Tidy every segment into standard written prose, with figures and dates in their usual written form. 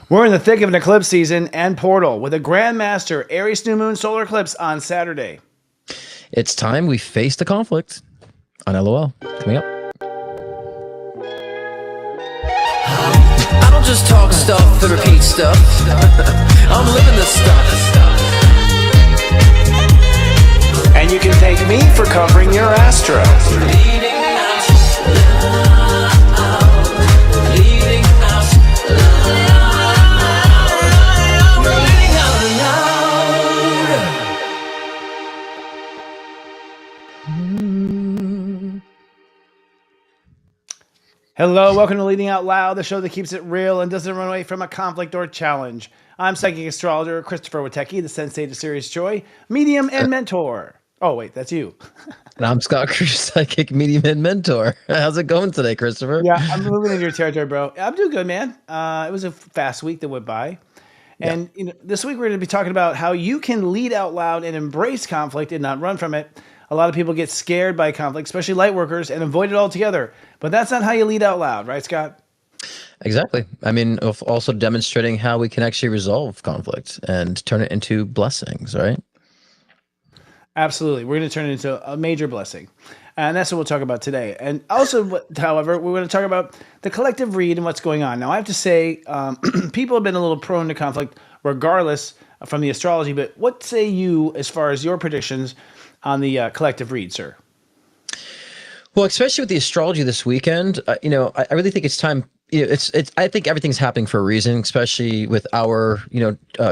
We're in the thick of an eclipse season and portal with a Grandmaster Aries new moon solar eclipse on Saturday. It's time we face the conflict on LOL. Coming up. I don't just talk stuff and repeat stuff. I'm living this stuff. And you can thank me for covering your astro. Leading out loud. Leading out loud. We're leading out loud. Hello, welcome to Leading Out Loud, the show that keeps it real and doesn't run away from a conflict or challenge. I'm psychic astrologer Christopher Witecki, the sensei to serious joy, medium and mentor. Oh, wait, that's you. And I'm Scott Cruz, psychic medium and mentor. How's it going today, Christopher? Yeah, I'm moving into your territory, bro. I'm doing good, man. It was a fast week that went by. And this week we're going to be talking about how you can lead out loud and embrace conflict and not run from it. A lot of people get scared by conflict, especially light workers, and avoid it altogether. But that's not how you lead out loud, right, Scott? Exactly. I mean, also demonstrating how we can actually resolve conflict and turn it into blessings, right? Absolutely. We're going to turn it into a major blessing. And that's what we'll talk about today. And also, however, we're going to talk about the collective read and what's going on. Now, I have to say, people have been a little prone to conflict regardless from the astrology. But what say you as far as your predictions on the collective read, sir? Well, especially with the astrology this weekend, I really think it's time. I think everything's happening for a reason, especially with our,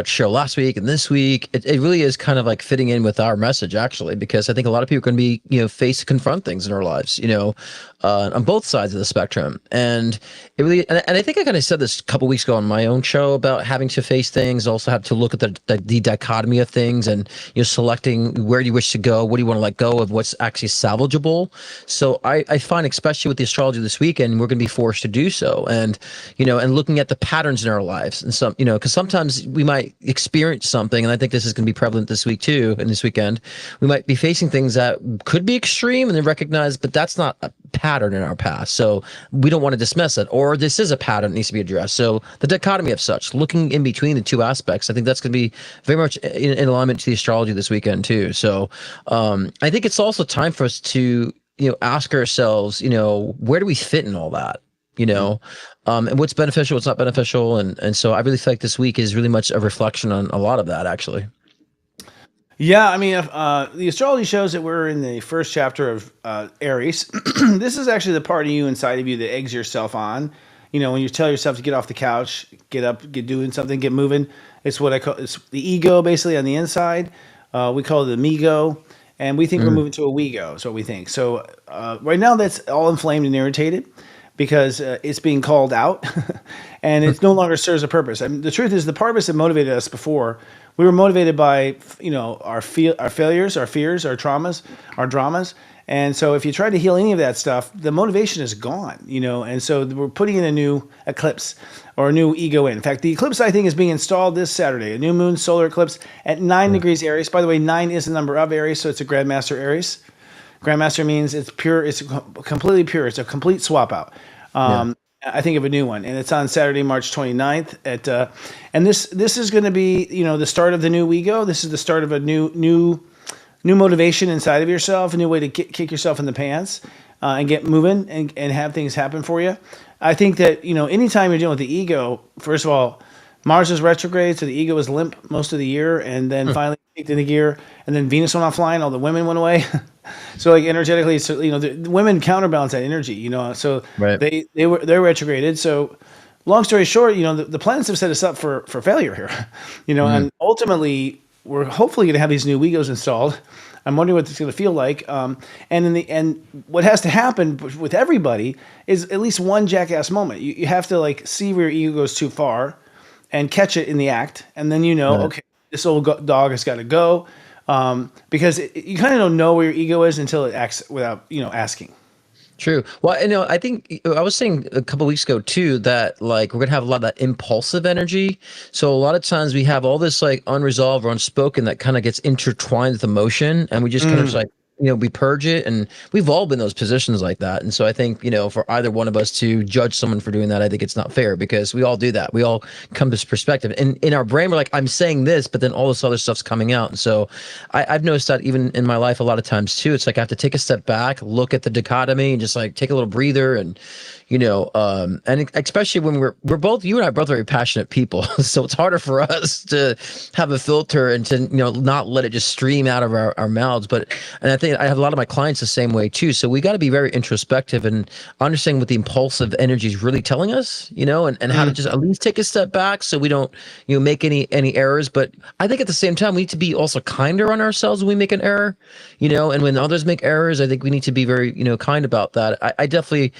show last week and this week. It really is kind of like fitting in with our message, actually, because I think a lot of people are going to be, faced to confront things in our lives, on both sides of the spectrum. And it really, and I think I kind of said this a couple weeks ago on my own show about having to face things, also have to look at the dichotomy of things and, selecting where you wish to go, what do you want to let go of, what's actually salvageable. So I find, especially with the astrology this weekend, we're going to be forced to do so. And, and looking at the patterns in our lives and some, because sometimes we might experience something, and I think this is going to be prevalent this week too, and this weekend, we might be facing things that could be extreme and then recognize, but that's not a pattern in our past. So we don't want to dismiss it, or this is a pattern that needs to be addressed. So the dichotomy of such, looking in between the two aspects, I think that's going to be very much in alignment to the astrology this weekend too. So I think it's also time for us to, ask ourselves, where do we fit in all that? And what's beneficial, what's not beneficial. And so I really feel like this week is really much a reflection on a lot of that, actually. Yeah, I mean, the astrology shows that we're in the first chapter of Aries. This is actually the part of you inside of you that eggs yourself on. When you tell yourself to get off the couch, get up, get doing something, get moving. It's what I call, it's the ego basically on the inside. We call it the me-go. And we think we're moving to a we-go is what we think. So right now that's all inflamed and irritated, because it's being called out and it no longer serves a purpose. I mean, the truth is the purpose that motivated us before, we were motivated by, our failures, our fears, our traumas, our dramas. And so if you try to heal any of that stuff, the motivation is gone, and so we're putting in a new eclipse or a new ego in. In fact, the eclipse, I think, is being installed this Saturday, a new moon solar eclipse at 9 degrees Aries. By the way, 9 is the number of Aries, so it's a Grandmaster Aries. Grandmaster means it's pure. It's completely pure. It's a complete swap out. I think of a new one, and it's on Saturday, March 29th. And this is going to be, the start of the new ego. This is the start of a new motivation inside of yourself, a new way to kick yourself in the pants and get moving and have things happen for you. I think that, anytime you're dealing with the ego, first of all, Mars is retrograde, so the ego is limp most of the year, and then finally kicked into gear, and then Venus went offline, all the women went away. So like energetically, so the women counterbalance that energy, so right. they're retrograded. So long story short, the planets have set us up for failure here, and ultimately we're hopefully going to have these new egos installed. I'm wondering what it's going to feel like. And in the end, what has to happen with everybody is at least one jackass moment. You have to see where your ego goes too far and catch it in the act. And then, okay, this old dog has got to go. Because you kind of don't know where your ego is until it acts without, asking. True. Well, I think I was saying a couple of weeks ago too that we're gonna have a lot of that impulsive energy. So a lot of times we have all this unresolved or unspoken that kind of gets intertwined with emotion, and we just kind of we purge it, and we've all been in those positions like that. And so I think, for either one of us to judge someone for doing that, I think it's not fair, because we all do that. We all come to this perspective, and in our brain we're like, I'm saying this, but then all this other stuff's coming out. And so I've noticed that even in my life a lot of times too. It's like I have to take a step back, look at the dichotomy, and just like take a little breather. And and especially when we're both, you and I are both very passionate people, so it's harder for us to have a filter and to not let it just stream out of our mouths. And I think I have a lot of my clients the same way too. So we got to be very introspective and understanding what the impulsive energy is really telling us, and how to just at least take a step back so we don't make any errors. But I think at the same time we need to be also kinder on ourselves when we make an error, and when others make errors, I think we need to be very kind about that. I definitely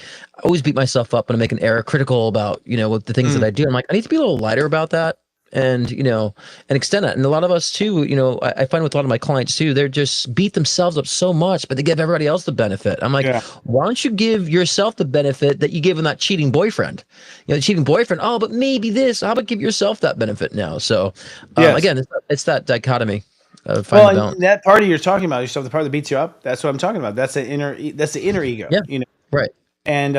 always beat myself up when I make an error, critical about with the things that I do. I'm like, I need to be a little lighter about that, and and extend that. And a lot of us too, I find with a lot of my clients too, they're just beat themselves up so much, but they give everybody else the benefit. I'm like, Yeah. why don't you give yourself the benefit that you give in that cheating boyfriend? The cheating boyfriend. Oh, but maybe this. How about give yourself that benefit now? So Yes. again, it's that dichotomy of finding Well, balance. and that party you're talking about, yourself, the part that beats you up, that's what I'm talking about. That's the inner ego. Yeah. Right. And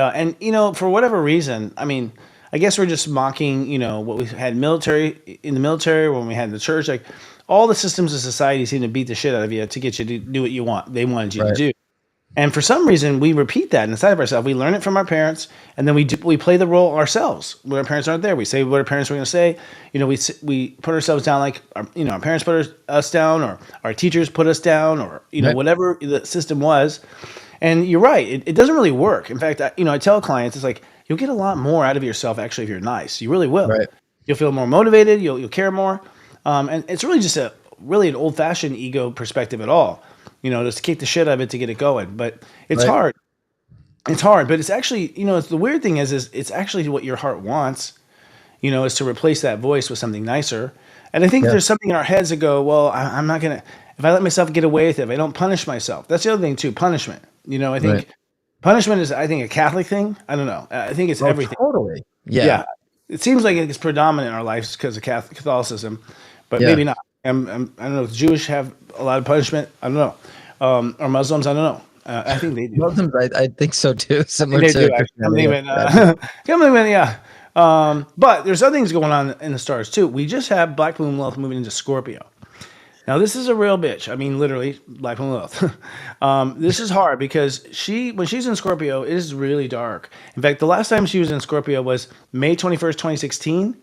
for whatever reason, I mean, I guess we're just mocking, what we had in the military, when we had in the church, like all the systems of society seem to beat the shit out of you to get you to do what they wanted you to do. And for some reason, we repeat that inside of ourselves. We learn it from our parents, and then we play the role ourselves when our parents aren't there. We say what our parents were going to say. We put ourselves down like our parents put us down, or our teachers put us down, or whatever the system was. And you're right; it doesn't really work. In fact, I tell clients, it's like you'll get a lot more out of yourself actually if you're nice. You really will. Right. You'll feel more motivated. You'll care more, and it's really just an old-fashioned ego perspective at all. Just to kick the shit out of it to get it going. But it's hard. It's hard, but it's actually, it's the weird thing is it's actually what your heart wants, is to replace that voice with something nicer. And I think there's something in our heads that go, well, I'm not going to, if I let myself get away with it, if I don't punish myself. That's the other thing too, punishment. I think punishment is, a Catholic thing. I don't know. I think it's everything. Totally. Yeah. It seems like it's predominant in our lives because of Catholicism, but maybe not. I don't know. Does Jewish have a lot of punishment? I don't know. Or Muslims? I don't know. I think they do. Muslims, I think so too. Similar They to do. Yeah. But there's other things going on in the stars too. We just have Black Moon Lilith moving into Scorpio. Now this is a real bitch. I mean, literally, Black Moon Lilith. This is hard because when she's in Scorpio, it is really dark. In fact, the last time she was in Scorpio was May 21st, 2016.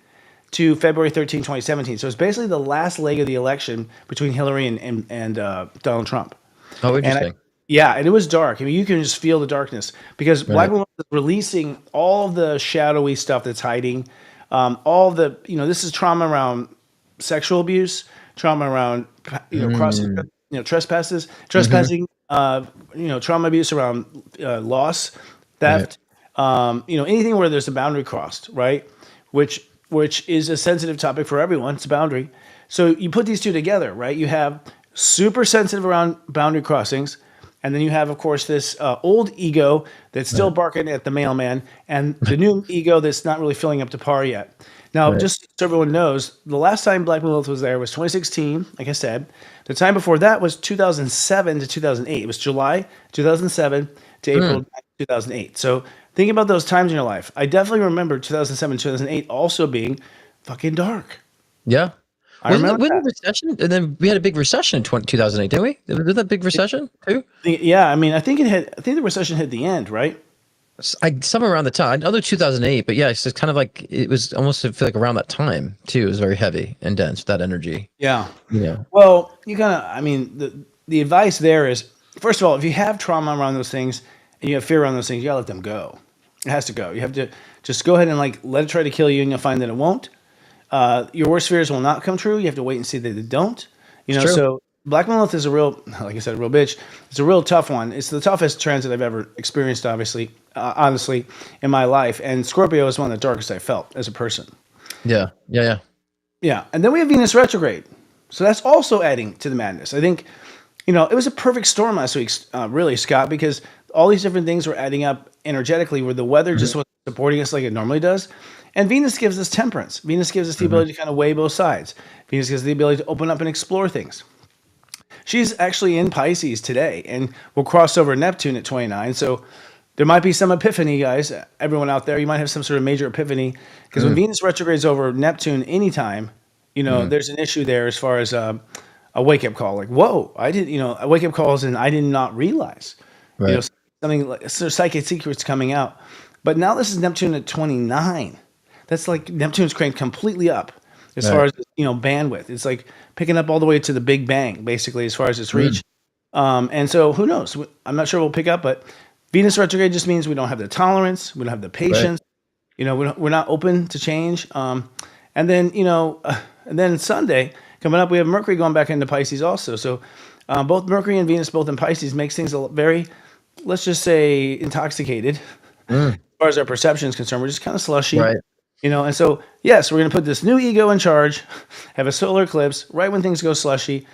To February 13, 2017. So it's basically the last leg of the election between Hillary and Donald Trump. Oh, interesting. And it was dark. I mean, you can just feel the darkness because Black Woman is releasing all of the shadowy stuff that's hiding. All the, this is trauma around sexual abuse, trauma around, crossing, trespassing, trauma abuse around loss, theft, anything where there's a boundary crossed, right? Which is a sensitive topic for everyone. It's a boundary. So you put these two together, right? You have super sensitive around boundary crossings. And then you have, of course, this old ego that's still barking at the mailman and the new ego that's not really filling up to par yet. Now, just so everyone knows, the last time Black Moon Lilith was there was 2016, like I said. The time before that was 2007 to 2008. It was July 2007 to April 2008. So think about those times in your life. I definitely remember 2007, 2008 also being fucking dark. Yeah. I remember the recession, and then we had a big recession in 2008, didn't we? Did that big recession too? Yeah, I mean, I think the recession hit the end, right? Somewhere around the time, another 2008, but yeah, it's just kind of like it was almost, I feel like around that time too. It was very heavy and dense, that energy. Yeah. Yeah. Well, the advice there is, first of all, if you have trauma around those things and you have fear around those things, you gotta let them go. It has to go. You have to just go ahead and let it try to kill you, and you'll find that it won't. Your worst fears will not come true. You have to wait and see that they don't. So Black Moon Lilith is a real, like I said, a real bitch. It's a real tough one. It's the toughest transit I've ever experienced, obviously, honestly, in my life. And Scorpio is one of the darkest I felt as a person. Yeah. Yeah. And then we have Venus retrograde. So that's also adding to the madness. I think, it was a perfect storm last week, really, Scott, because all these different things were adding up energetically where the weather just wasn't supporting us like it normally does. And Venus gives us temperance. Venus gives us the ability to kind of weigh both sides. Venus gives us the ability to open up and explore things. She's actually in Pisces today, and we'll cross over Neptune at 29. So there might be some epiphany, guys. Everyone out there, you might have some sort of major epiphany because when Venus retrogrades over Neptune anytime, there's an issue there as far as a wake up call. Like, whoa, I did, a wake up calls, and I did not realize, Right. something like so psychic secrets coming out. But now this is Neptune at 29. That's like Neptune's cranked completely up as far Right. as bandwidth. It's like picking up all the way to the Big Bang, basically, as far as its reach. And so who knows? I'm not sure we'll pick up, but Venus retrograde just means we don't have the tolerance, we don't have the Right. patience, we're not open to change. And then and then Sunday coming up, we have Mercury going back into Pisces also. So both Mercury and Venus, both in Pisces, makes things very, let's just say, intoxicated. As far as our perception is concerned, we're just kind of slushy. Right. And so, yes, we're going to put this new ego in charge, have a solar eclipse right when things go slushy.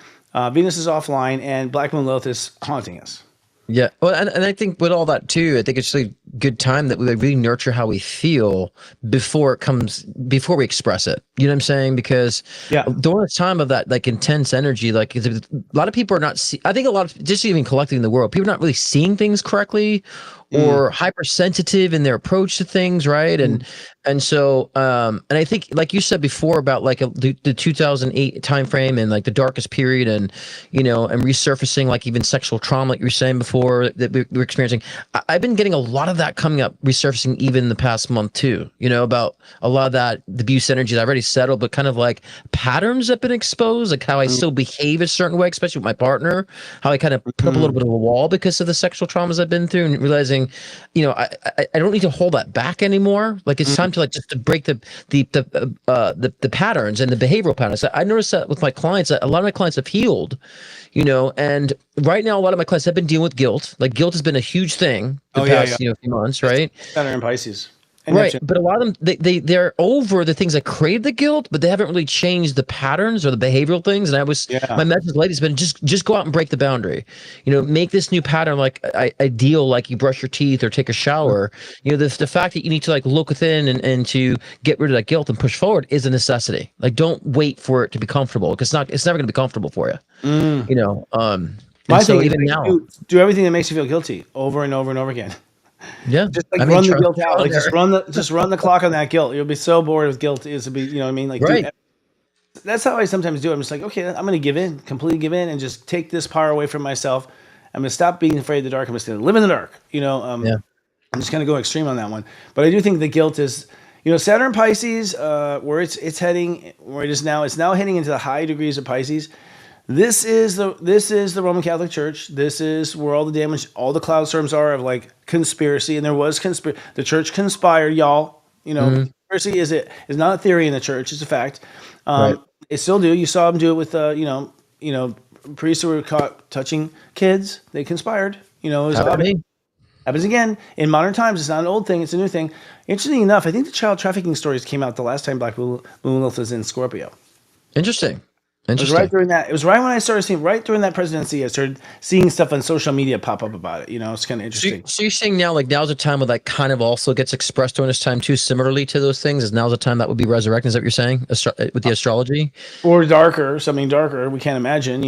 Venus is offline, and Black Moon Lilith is haunting us. Yeah. Well, and I think with all that too, I think it's a good time that we really nurture how we feel before we express it. You know what I'm saying? Because Yeah. during the time of that like intense energy, like a lot of people are not, I think a lot of just even collectively in the world, people are not really seeing things correctly or hypersensitive in their approach to things. Right. And so, and I think, like you said before about like the 2008 timeframe and like the darkest period and, and resurfacing, like even sexual trauma, like you were saying before that we were experiencing. I've been getting a lot of that coming up, resurfacing even in the past month too, about a lot of that the abuse energy that I've already settled, but kind of like patterns that have been exposed, like how I still behave a certain way, especially with my partner, how I kind of put up a little bit of a wall because of the sexual traumas I've been through and realizing, I don't need to hold that back anymore. Like it's time to like just to break the patterns and the behavioral patterns. I noticed that with my clients, that a lot of my clients have healed, and right now a lot of my clients have been dealing with guilt. Like guilt has been a huge thing the past few months, right? Saturn in Pisces. And Right, Neptune. but a lot of them they're over the things that created the guilt, but they haven't really changed the patterns or the behavioral things. And my message lately has been just go out and break the boundary. Make this new pattern like ideal, like you brush your teeth or take a shower. The fact that you need to like look within and to get rid of that guilt and push forward is a necessity. Like don't wait for it to be comfortable because it's never going to be comfortable for you. My And so thing is even like, now, do everything that makes you feel guilty over and over and over again. yeah, Just like I mean, run the try- guilt out. Like just run the clock on that guilt. You'll be so bored with guilt. Is to be, what I mean? Like, Right. that's how I sometimes do it. I'm just like, okay, I'm going to give in, completely give in, and just take this power away from myself. I'm going to stop being afraid of the dark. I'm just going to live in the dark. Yeah. I'm just going to go extreme on that one. But I do think the guilt is, Saturn Pisces, where it's heading, where it is now. It's now heading into the high degrees of Pisces. This is the Roman Catholic Church. This is where all the damage, all the cloud storms are of like conspiracy, and there was the church conspired, y'all. Conspiracy is not a theory in the church; it's a fact. Right. They still do. You saw them do it with priests who were caught touching kids. They conspired. It was happens again in modern times. It's not an old thing; it's a new thing. Interesting enough, I think the child trafficking stories came out the last time Black Moon Lilith was in Scorpio. Interesting. It was right during that. It was right when I started seeing, right during that presidency, I started seeing stuff on social media pop up about it. It's kind of interesting. So you're saying now, like now's a time where that kind of also gets expressed during this time too, similarly to those things. Is now's the time that would be resurrecting? Is that what you're saying with the astrology? Or darker, something darker. We can't imagine.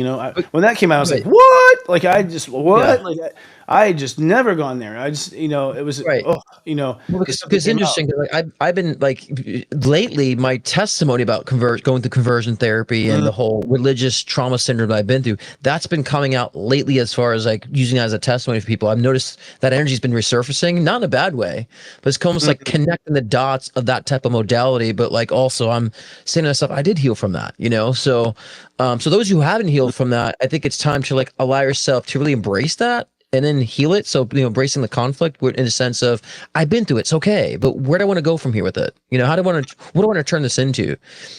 When that came out, I was like, "What?" Like what? Yeah. Like I just never gone there. I just, it was Right. Well, Because interesting. Like I've been like lately, my testimony about going through conversion therapy and the whole religious trauma syndrome that I've been through, that's been coming out lately as far as like using that as a testimony for people. I've noticed that energy's been resurfacing, not in a bad way, but it's almost like connecting the dots of that type of modality. But like also I'm saying to myself, I did heal from that, So, so those who haven't healed from that, I think it's time to like allow yourself to really embrace that and then heal it. So, embracing the conflict in a sense of, I've been through it, it's okay, but where do I want to go from here with it? What do I want to turn this into?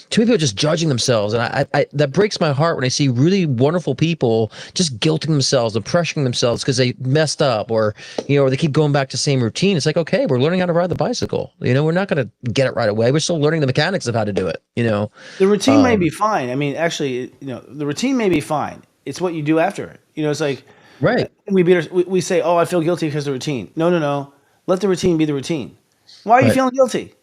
Too many people just judging themselves. And I that breaks my heart when I see really wonderful people just guilting themselves and pressuring themselves because they messed up or they keep going back to the same routine. It's like, okay, we're learning how to ride the bicycle. We're not going to get it right away. We're still learning the mechanics of how to do it, The routine may be fine. I mean, actually, the routine may be fine. It's what you do after it. It's like, Right. we say, "Oh, I feel guilty because of the routine." No. Let the routine be the routine. Why are you feeling guilty?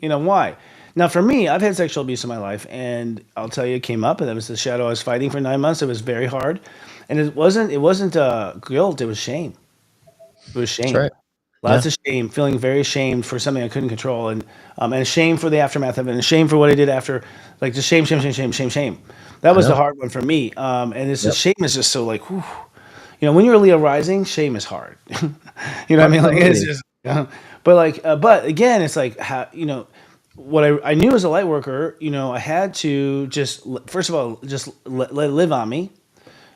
Why? Now, for me, I've had sexual abuse in my life, and I'll tell you, it came up, and that was the shadow I was fighting for 9 months. It was very hard, and it wasn't guilt. It was shame. It was That's shame. right. Yeah. Lots of shame, feeling very ashamed for something I couldn't control, and shame for the aftermath of it, and shame for what I did after, like just shame, shame, shame, shame, shame, shame. That I was the know. hard one for me. And it's the Yep. shame is just so like, whew. When you're a Leo rising, shame is hard. You know what I mean? Like it's Absolutely. just, but like, but again, it's like how what I knew as a light worker. I had to just first of all just let it live on me,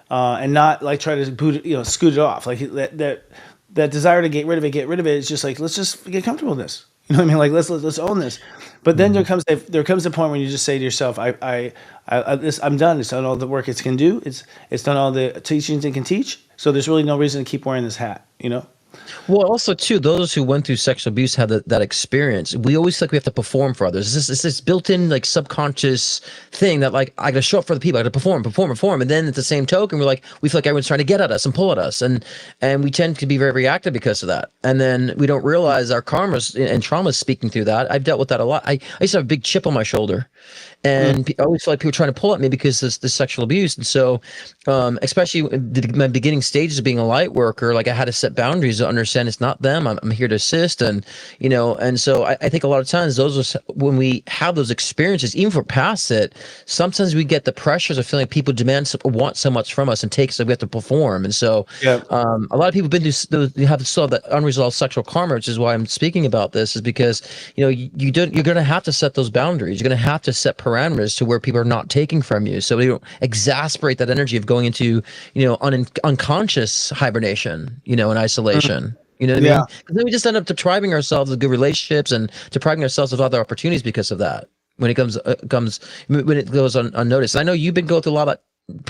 and not like try to scoot it off. Like that desire to get rid of it. It's just like let's just get comfortable with this. You know what I mean? Like let's own this. But then Mhm. there comes a point when you just say to yourself, I'm done. It's done all the work it can do. It's done all the teachings it can teach. So there's really no reason to keep wearing this hat. Well, also too, those who went through sexual abuse have that experience. We always feel like we have to perform for others. It's this built-in like subconscious thing that like I got to show up for the people. I got to perform, and then at the same token, we feel like everyone's trying to get at us and pull at us, and we tend to be very reactive because of that. And then we don't realize our karmas and traumas speaking through that. I've dealt with that a lot. I used to have a big chip on my shoulder, Mm. and I always feel like people trying to pull at me because this sexual abuse. And so, especially in my beginning stages of being a light worker, like I had to set boundaries to understand it's not them. I'm here to assist, and so I think a lot of times when we have those experiences, even if we're past it, sometimes we get the pressures of feeling like people want so much from us and take so we have to perform. And so, Yeah. a lot of people you have to still have that unresolved sexual karma, which is why I'm speaking about this, is because you're going to have to set those boundaries. You're going to have to set parameters to where people are not taking from you, so we don't exasperate that energy of going into unconscious hibernation, in Mm. isolation. You know what I Yeah. mean? Because then we just end up depriving ourselves of good relationships and depriving ourselves of other opportunities because of that. When it goes unnoticed. And I know you've been going through a lot of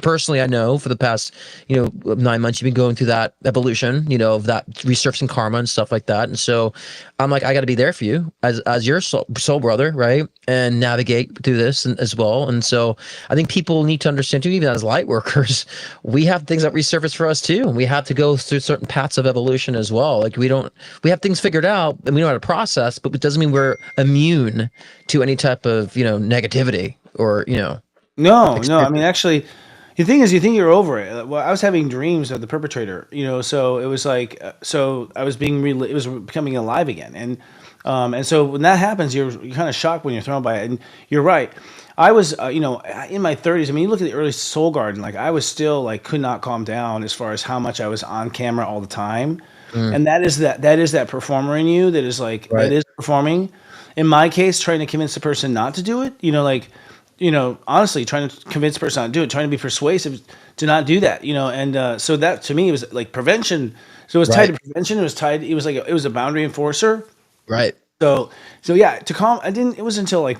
personally. I know for the past 9 months you've been going through that evolution, of that resurfacing karma and stuff like that. And so I'm like, I got to be there for you as your soul brother, right? And navigate through this as well. And so I think people need to understand too, even as light workers, we have things that resurface for us too, and we have to go through certain paths of evolution as well. Like we have things figured out and we know how to process, but it doesn't mean we're immune to any type of negativity or No, no. I experience. mean, actually, the thing is, you think you're over it. Well, I was having dreams of the perpetrator. So it was like, so I was it was becoming alive again, and so when that happens, you're kind of shocked when you're thrown by it. And you're right. I was, in my 30s. I mean, you look at the early Soul Garden. Like I was still like could not calm down as far as how much I was on camera all the time, Mm, and that is that performer in you that is like that right. is performing. In my case, trying to convince the person not to do it. Like honestly, trying to convince the person not to do it, trying to be persuasive to not do that, and so that to me was like prevention. So it was tied Right. to prevention. It was tied. It was a boundary enforcer. Right. So yeah, to calm. I didn't. It was until like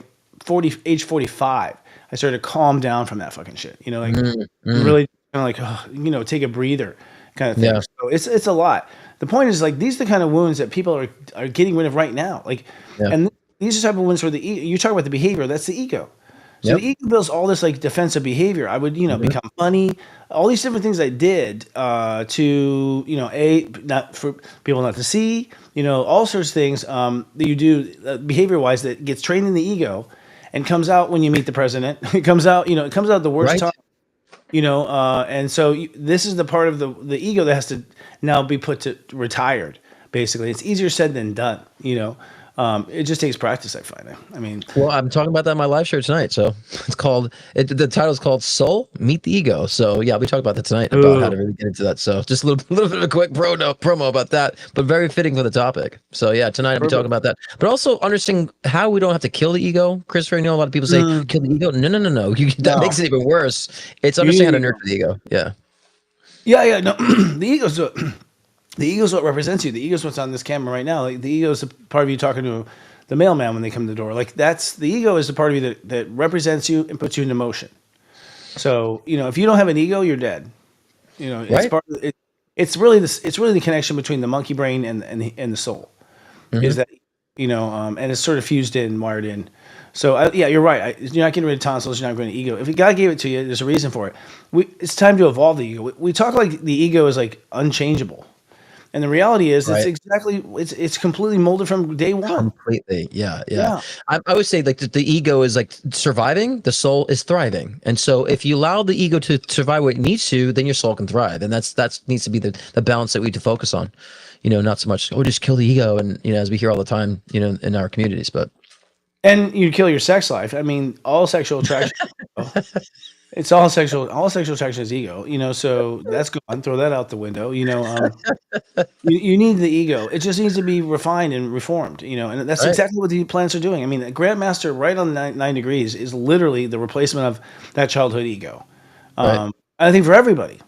age 45, I started to calm down from that fucking shit. Like Mm, mm, really kind of like take a breather, kind of thing. yeah. So it's a lot. The point is like these are the kind of wounds that people are getting rid of right now. Like, Yeah. and these are the type of wounds where you talk about the behavior. That's the ego. So Yep. the ego builds all this like defensive behavior. I would, Mhm. become funny, all these different things I did to, not for people not to see, all sorts of things that you do behavior wise that gets trained in the ego and comes out when you meet the president. It comes out the worst Right. time, and so this is the part of the ego that has to now be put to retired. Basically, it's easier said than done. It just takes practice. I find. I mean, Well, I'm talking about that in my live show tonight. So the title is called Soul Meet the Ego. So yeah, we talk about that tonight about how ooh, to really get into that. So just a little bit of a quick promo about that, but very fitting for the topic. So yeah, tonight I'll be talking perfect. about that, but also understanding how we don't have to kill the ego. Christopher, a lot of people say Mm, kill the ego. No, no, no, no. That no, makes it even worse. It's you understanding need how to the nurture ego. the ego. Yeah. Yeah, yeah, no. the ego's what, the ego's what represents you. The ego's what's on this camera right now. Like the ego's a part of you talking to the mailman when they come to the door. Like that's the ego is the part of you that represents you and puts you into motion. So if you don't have an ego, you're dead. It's Right. part of it. It's really this. It's really the connection between the monkey brain and the soul. Hmm. Is that and it's sort of fused in, wired in. So yeah, you're right. You're not getting rid of tonsils. You're not getting rid of ego. If God gave it to you, there's a reason for it. It's time to evolve the ego. We talk like the ego is like unchangeable. And the reality is, Right. it's completely molded from day one. Completely. Yeah. Yeah. Yeah. I would say like the ego is like surviving, the soul is thriving. And so if you allow the ego to survive what it needs to, then your soul can thrive. And that's needs to be the balance that we need to focus on. Not so much, just kill the ego. And, as we hear all the time, in our communities, but And you kill your sex life. I mean, all sexual attraction. It's all sexual attraction is ego, so that's gone. Throw that out the window. You need the ego. It just needs to be refined and reformed, and that's right. exactly what the planets are doing. I mean, the Grandmaster right on 9 degrees is literally the replacement of that childhood ego. Right. I think for everybody.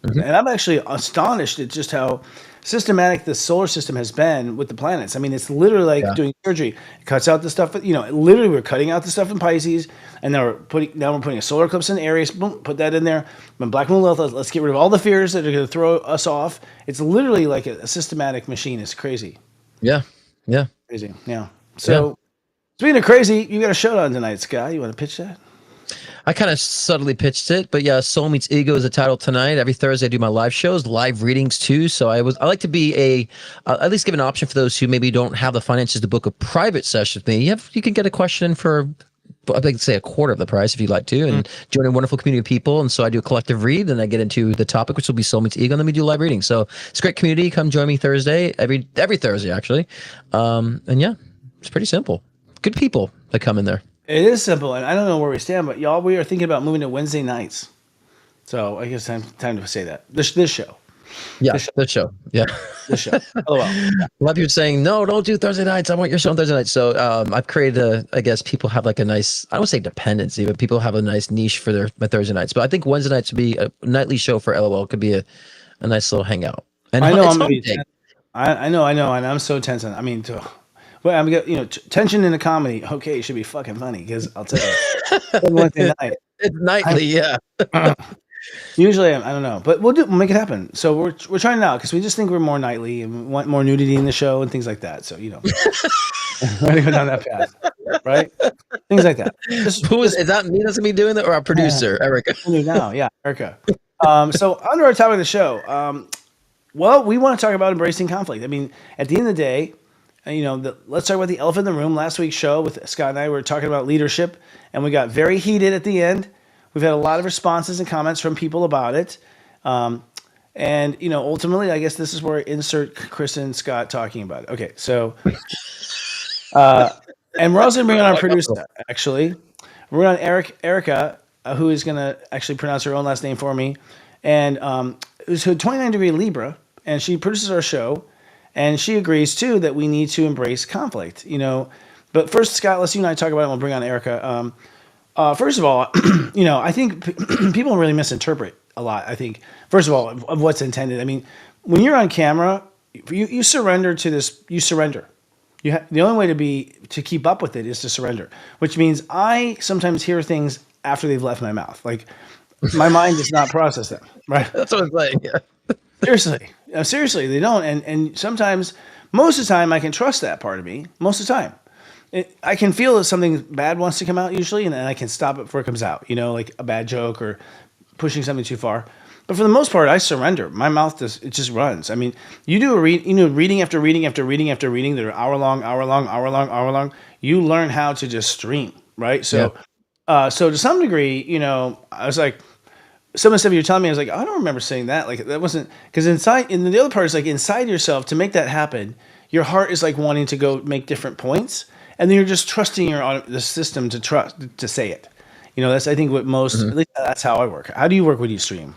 Mhm. And I'm actually astonished at just how systematic the solar system has been with the planets. I mean, it's literally like Yeah. doing surgery. It cuts out the stuff, literally we're cutting out the stuff in Pisces, and now we're putting a solar eclipse in Aries. Boom, put that in there. When Black Moon, let's get rid of all the fears that are going to throw us off. It's literally like a systematic machine. It's crazy, Yeah. Yeah. crazy. Yeah. So speaking of crazy, you got a showdown tonight, Scott. You want to pitch that? I kind of subtly pitched it, but yeah, Soul Meets Ego is the title tonight. Every Thursday I do my live shows, live readings too. So I like to be at least give an option for those who maybe don't have the finances to book a private session with me. You can get a question for, I'd like to say, a quarter of the price if you'd like to, and join a wonderful community of people. And so I do a collective read, and I get into the topic, which will be Soul Meets Ego, and then we do live readings. So it's a great community. Come join me Thursday, every Thursday actually. And yeah, it's pretty simple. Good people that come in there. It is simple, and I don't know where we stand, but y'all, we are thinking about moving to Wednesday nights. So I guess time to say that this show, Yeah, the show. Yeah. this show. LOL. A lot of people saying, no, don't do Thursday nights. I want your show on Thursday nights. So I've created I guess people have like a nice, I don't say dependency, but people have a nice niche for my Thursday nights. But I think Wednesday nights would be a nightly show for LOL. Could be a nice little hangout. And I know it's I'm gonna be hunting. I know, and I'm so tense. I mean, well, I'm tension in a comedy. Okay, it should be fucking funny because I'll tell you, Wednesday night. It's nightly, yeah. Usually, I don't know, but we'll make it happen. So we're trying it out because we just think we're more nightly and we want more nudity in the show and things like that. So we're gonna go down that path, right? Things like that. Is that me that's gonna be doing that, or our producer, Erica? Now, yeah, Erica. So under our topic of the show, well, we want to talk about embracing conflict. I mean, at the end of the day, let's talk about the elephant in the room. Last week's show with Scott and I, we were talking about leadership, and we got very heated at the end. We've had a lot of responses and comments from people about it. And ultimately, I guess this is where I insert Chris and Scott talking about it. Okay, so, and we're also going to bring on our producer, actually. We're on Erica, who is going to actually pronounce her own last name for me. And who's a 29-degree Libra, and she produces our show. And she agrees, too, that we need to embrace conflict, But first, Scott, let's you and I talk about it, and we'll bring on Erica. First of all, I think people really misinterpret a lot, I think, first of all, of what's intended. I mean, when you're on camera, you surrender to this. You surrender. The only way to keep up with it is to surrender, which means I sometimes hear things after they've left my mouth. Like, my mind does not process them, right? That's what I'm saying, yeah. Seriously, they don't. And sometimes, most of the time, I can trust that part of me. Most of the time, I can feel that something bad wants to come out usually, and then I can stop it before it comes out. Like a bad joke or pushing something too far. But for the most part, I surrender. My mouth just runs. I mean, you do reading after reading after reading after reading that are hour long. You learn how to just stream, right? So, so to some degree, I was like. Some of the stuff you're telling me, I was like, I don't remember saying that. Like, that wasn't, because inside, and the other part is like inside yourself, to make that happen, your heart is like wanting to go make different points, and then you're just trusting the system to say it. That's, I think, what most, at least that's how I work. How do you work when you stream?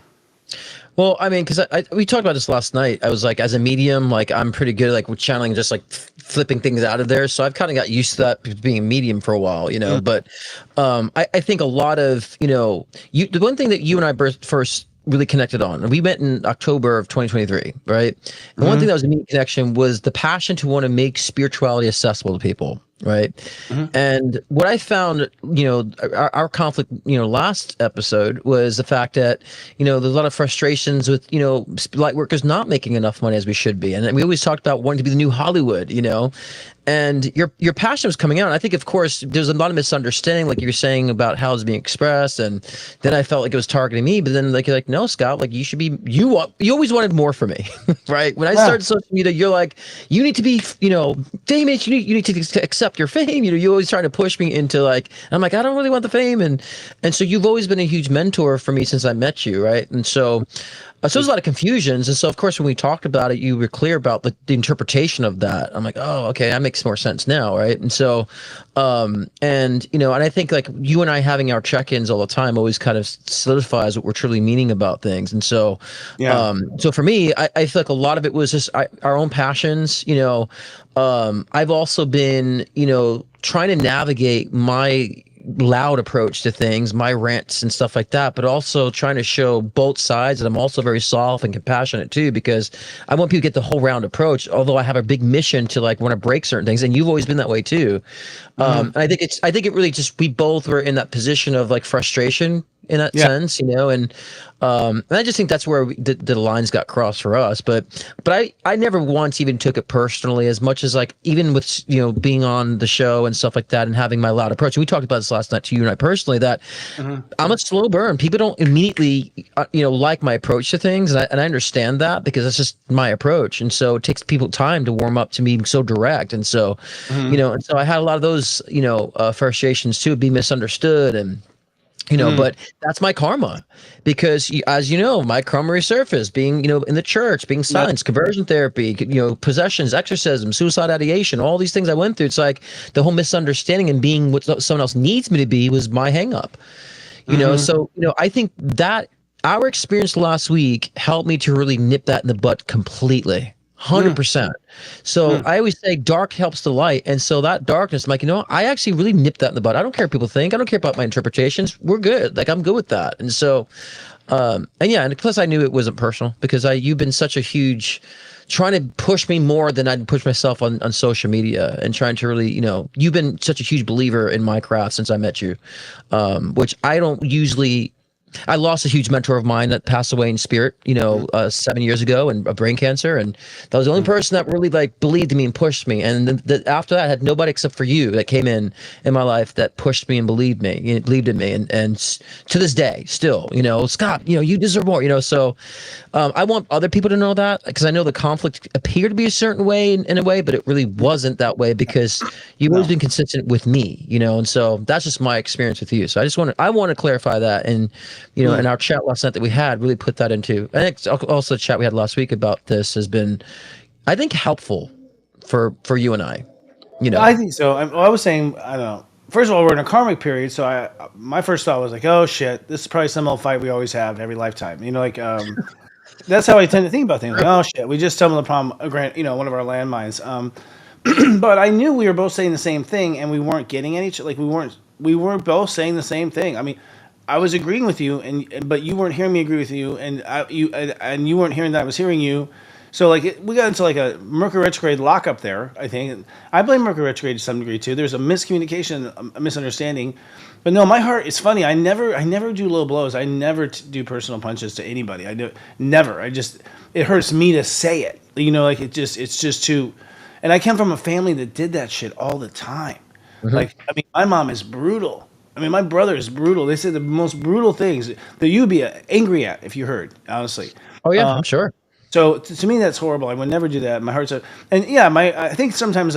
Well, I mean, because we talked about this last night. I was like, as a medium, like I'm pretty good like with channeling, just like flipping things out of there. So I've kind of got used to that being a medium for a while, But I think a lot of the one thing that you and I first really connected on, and we met in October of 2023, right? And one thing that was a neat connection was the passion to want to make spirituality accessible to people. Right. And what I found, our conflict, last episode was the fact that, there's a lot of frustrations with, light workers not making enough money as we should be. And we always talked about wanting to be the new Hollywood, and your passion was coming out. And I think, of course, there's a lot of misunderstanding, like you were saying about how it's being expressed, and then I felt like it was targeting me. But then, like, you're like, no, Scott, like you should be. You always wanted more from me, right? When I Yeah. started social media, you're like, you need to be, famous. You need to accept your fame. You're always trying to push me into like. I'm like, I don't really want the fame, and so you've always been a huge mentor for me since I met you, right? And so. So there's a lot of confusions, and so of course when we talked about it, you were clear about the interpretation of that. I'm like, oh, okay, that makes more sense now, right? And so, and I think like you and I having our check-ins all the time always kind of solidifies what we're truly meaning about things. And so, Yeah. so for me, I feel like a lot of it was just our own passions. I've also been, trying to navigate my loud approach to things, my rants and stuff like that, but also trying to show both sides. And I'm also very soft and compassionate too, because I want people to get the whole round approach. Although I have a big mission to like want to break certain things, and you've always been that way too. And I think it really just we both were in that position of like frustration in that sense, and I just think that's where the lines got crossed for us. But I never once even took it personally, as much as like even with being on the show and stuff like that and having my loud approach. And we talked about this last night to you and I personally, that I'm a slow burn. People don't immediately like my approach to things, and I understand that because that's just my approach. And so it takes people time to warm up to me being so direct. And so and so I had a lot of those frustrations too, being misunderstood and. But that's my karma, because as you know, my karma resurfaced being, in the church, being silenced, conversion therapy, possessions, exorcism, suicide ideation, all these things I went through. It's like the whole misunderstanding and being what someone else needs me to be was my hang up, So, I think that our experience last week helped me to really nip that in the butt completely. 100%. So I always say dark helps the light. And so that darkness, I'm like, I actually really nipped that in the butt. I don't care what people think. I don't care about my interpretations. We're good. Like, I'm good with that. And so, and plus I knew it wasn't personal, because you've been such a huge, trying to push me more than I'd push myself on social media, and trying to really, you've been such a huge believer in my craft since I met you, which I don't usually. I lost a huge mentor of mine that passed away in spirit, 7 years ago, and a brain cancer. And that was the only person that really like believed in me and pushed me. And then after that, I had nobody except for you that came in my life that pushed me and believed in me. And to this day, still, Scott, you deserve more, so I want other people to know that, because I know the conflict appeared to be a certain way in a way, but it really wasn't that way, because you've always been consistent with me, and so that's just my experience with you. So I want to clarify that. And in our chat last night that we had, really put that into. I think also the chat we had last week about this has been, I think, helpful for you and I. I think so. I was saying, I don't know. First of all, we're in a karmic period, so my first thought was like, oh shit, this is probably some old fight we always have every lifetime. That's how I tend to think about things. Like, oh shit, we just stumbled upon one of our landmines. But I knew we were both saying the same thing, and we weren't getting at each. Like we weren't both saying the same thing. I mean, I was agreeing with you, but you weren't hearing me agree with you, and you weren't hearing that I was hearing you. So like we got into like a Mercury retrograde lockup there. I think I blame Mercury retrograde to some degree too. There's a miscommunication, a misunderstanding. But no, my heart is funny. I never do low blows. I never do personal punches to anybody. I do never. It hurts me to say it. It's just too. And I came from a family that did that shit all the time. My mom is brutal. My brother is brutal. They say the most brutal things that you'd be angry at if you heard, honestly. Oh yeah, I'm sure. So to me, that's horrible. I would never do that. My heart's I think sometimes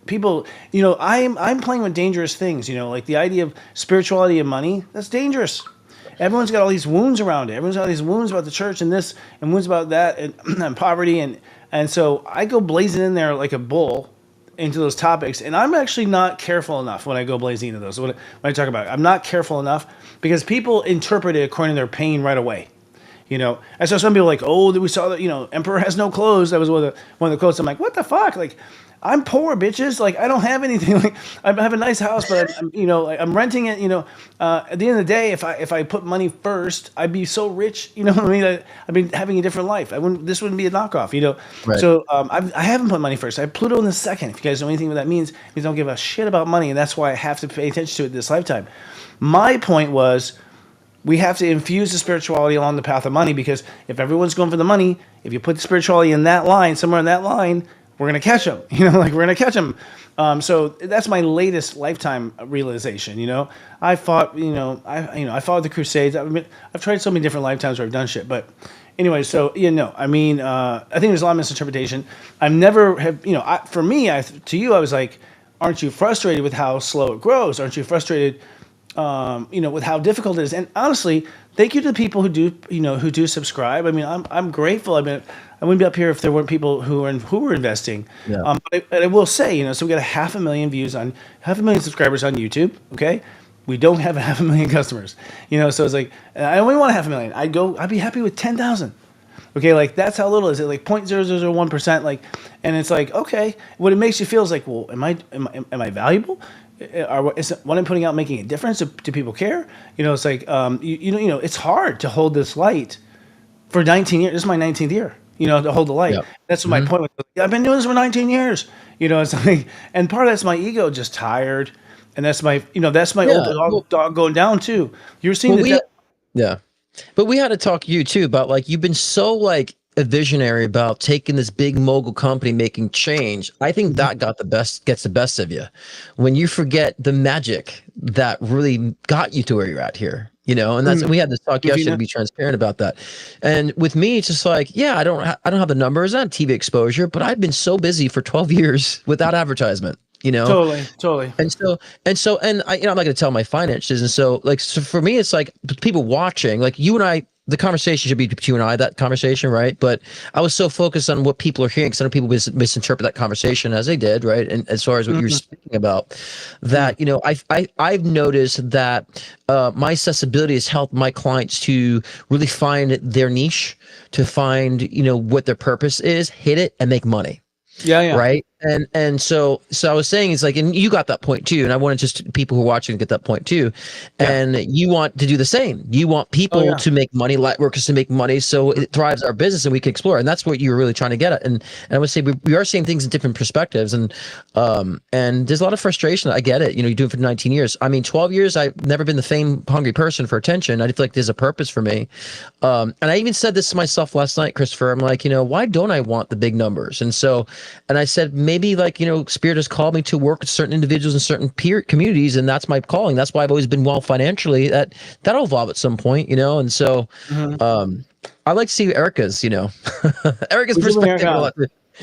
people, I'm playing with dangerous things. Like the idea of spirituality and money. That's dangerous. Everyone's got all these wounds around it. Everyone's got all these wounds about the church and this, and wounds about that, and poverty, and so I go blazing in there like a bull into those topics, and I'm actually not careful enough when I go blazing into those. When I talk about it, I'm not careful enough, because people interpret it according to their pain right away. And so some people are like, oh, we saw that, emperor has no clothes. That was one of the quotes. I'm like, what the fuck? Like, I'm poor, bitches. Like, I don't have anything. Like, I have a nice house, but I'm renting it. At the end of the day, if I put money first, I'd be so rich. You know what I mean? I'd be having a different life. This wouldn't be a knockoff. Right. So I haven't put money first. I have Pluto in the second. If you guys know anything what that means, it means I don't give a shit about money, and that's why I have to pay attention to it this lifetime. My point was, we have to infuse the spirituality along the path of money, because if everyone's going for the money, if you put the spirituality in that line, somewhere in that line, we're gonna catch them. Like we're gonna catch them. So that's my latest lifetime realization. I fought. I fought the Crusades. I've tried so many different lifetimes where I've done shit, but anyway. So I mean, I think there's a lot of misinterpretation. I've never have. For me, to you, I was like, aren't you frustrated with how slow it grows? Aren't you frustrated? With how difficult it is. And honestly, thank you to the people who do subscribe. I mean, I'm grateful. I wouldn't be up here if there weren't people who were investing. Yeah. But I will say, so we got a half a million subscribers on YouTube. Okay, we don't have a half a million customers. So it's like I only want a half a million. I'd be happy with 10,000. Okay, like that's how little is it? Like 0.0001%. Like, and it's like okay, what it makes you feel is like, well, am I valuable? Is what I'm putting out making a difference? Do people care? It's like it's hard to hold this light for 19 years. This is my 19th year. To hold the light. Yep. That's what my point was. I've been doing this for 19 years. It's like, and part of that's my ego just tired, and that's my Yeah. old dog going down too. You're seeing Well, the yeah. But we had to talk to you too about like you've been so like a visionary about taking this big mogul company making change. I think that gets the best of you when you forget the magic that really got you to where you're at here. And we had this talk yesterday to be transparent about that. And with me, it's just like, yeah, I don't have the numbers, I have TV exposure, but I've been so busy for 12 years without advertisement. totally. And I'm not going to tell my finances. And so for me, it's like people watching, like you and I, the conversation should be between you and I, that conversation, right? But I was so focused on what people are hearing, because some people misinterpret that conversation as they did, right? And as far as what you're speaking about, that I've noticed that my accessibility has helped my clients to really find their niche, to find what their purpose is, hit it, and make money. Yeah. Right. And so I was saying, it's like, and you got that point too. And I wanted just people who are watching to get that point too. And you want to do the same. You want people to make money, light workers to make money. So it thrives our business and we can explore. And that's what you were really trying to get at. And I would say we are seeing things in different perspectives. And there's a lot of frustration. I get it. You do it for 19 years. I mean, 12 years, I've never been the fame hungry person for attention. I feel like there's a purpose for me. And I even said this to myself last night, Christopher. I'm like, why don't I want the big numbers? And I said, maybe Spirit has called me to work with certain individuals in certain peer communities, and that's my calling. That's why I've always been well financially. That'll evolve at some point, And so, I like to see Erica's, Erica's perspective.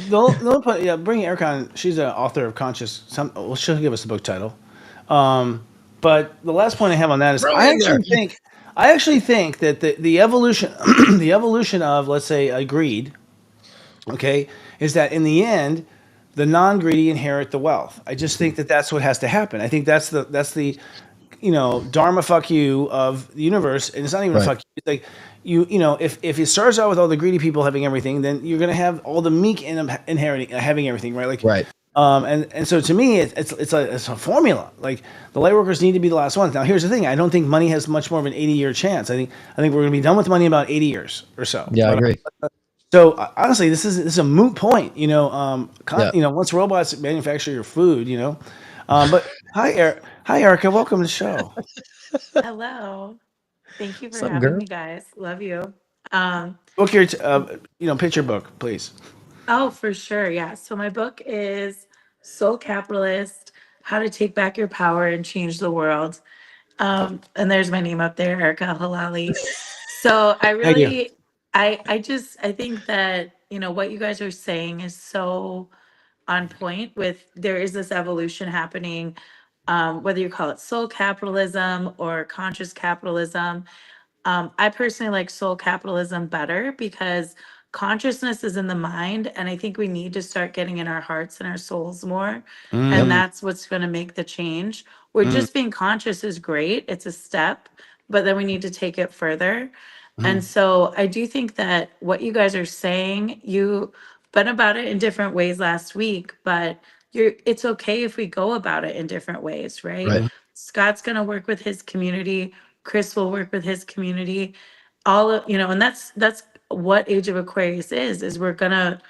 Bring Erica on. She's an author of Conscious. She'll give us the book title. But the last point I have on that is I actually think that the evolution, the evolution of, let's say, greed, okay, is that in the end, the non-greedy inherit the wealth. I just think that that's what has to happen. I think that's the dharma fuck you of the universe, and it's not even a fuck you. It's like if it starts out with all the greedy people having everything, then you're gonna have all the meek having everything, right? And so to me, it's a formula. Like the light workers need to be the last ones. Now here's the thing: I don't think money has much more of an 80-year chance. I think we're gonna be done with money in about 80 years or so. Yeah, I agree. So honestly, this is a moot point. Once robots manufacture your food, But hi, Erica. Welcome to the show. Hello. Thank you for having me, guys. Love you. Book your, picture book, please. Oh, for sure. Yeah. So my book is Soul Capitalist: How to Take Back Your Power and Change the World. And there's my name up there, Erica Halali. So I really, I think that, what you guys are saying is so on point with there is this evolution happening, whether you call it soul capitalism or conscious capitalism. I personally like soul capitalism better because consciousness is in the mind. And I think we need to start getting in our hearts and our souls more. And that's what's going to make the change. We're just being conscious is great. It's a step, but then we need to take it further. And so I do think that what you guys are saying, you been about it in different ways last week, but it's okay if we go about it in different ways, right? Scott's going to work with his community. Chris will work with his community. And that's what Age of Aquarius is we're going to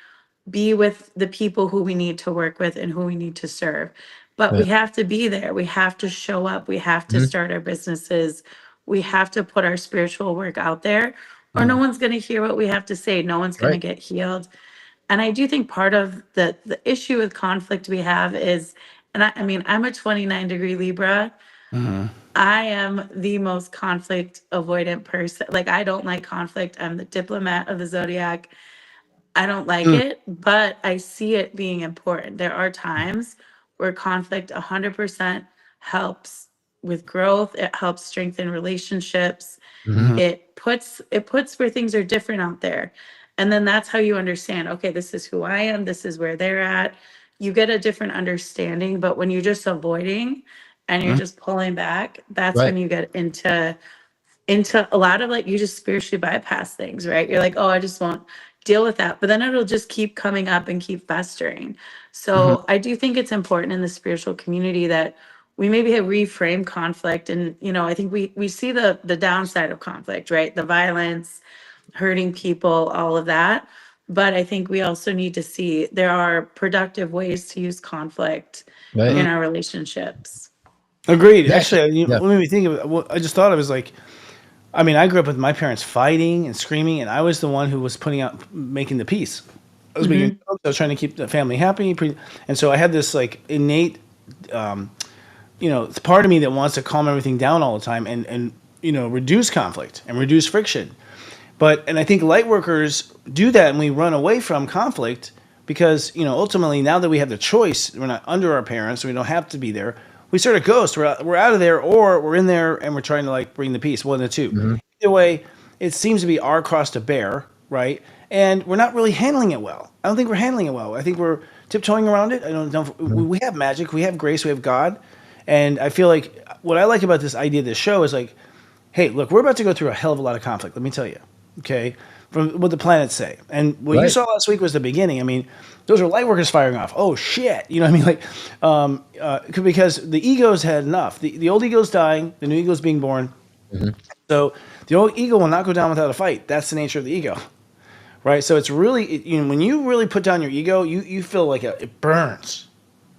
be with the people who we need to work with and who we need to serve. But we have to be there. We have to show up. We have to start our businesses. We have to put our spiritual work out there, or no one's going to hear what we have to say. No one's going to get healed. And I do think part of the issue with conflict we have is, and I mean, I'm a 29-degree Libra. Mhm. I am the most conflict avoidant person. Like, I don't like conflict. I'm the diplomat of the zodiac. I don't like Mm, it, but I see it being important. There are times where conflict 100% helps with growth. It helps strengthen relationships. mhm. Mhm. It puts where things are different out there. And then that's how you understand, okay, this is who I am, this is where they're at. You get a different understanding, but when you're just avoiding and you're Mhm. just pulling back, that's Right. when you get into a lot of, like, you just spiritually bypass things, right? You're like, oh, I just won't deal with that. But then it'll just keep coming up and keep festering. Mhm. So I do think it's important in the spiritual community that we maybe have reframe conflict. And, I think we see the downside of conflict, right? The violence, hurting people, all of that. But I think we also need to see there are productive ways to use conflict Right. in Mhm. our relationships. Agreed. Yeah. Actually, Yeah. what made me think of it, what I just thought of is like, I mean, I grew up with my parents fighting and screaming, and I was the one who was making the peace. I was making Hmm. jokes. I was trying to keep the family happy, and so I had this like innate, it's part of me that wants to calm everything down all the time and reduce conflict and reduce friction. And I think light workers do that, and we run away from conflict because ultimately now that we have the choice, we're not under our parents, so we don't have to be there. We sort of ghost. We're out of there, or we're in there and we're trying to like bring the peace. One of the two. Mhm. Either way, it seems to be our cross to bear, right? And we're not really handling it well. I don't think we're handling it well. I think we're tiptoeing around it. I don't know. Mhm. We have magic, we have grace, we have God, and I feel like what I like about this idea of this show is like, hey, look, we're about to go through a hell of a lot of conflict. Let me tell you, okay, from what the planets say. And what you Right. saw last week was the beginning. I mean, those are light workers firing off. Oh shit, you know what I mean? Like, because the egos had enough. The old ego's dying, the new ego's being born. Mhm. So the old ego will not go down without a fight. That's the nature of the ego, right? So it's really, when you really put down your ego, you feel like it burns.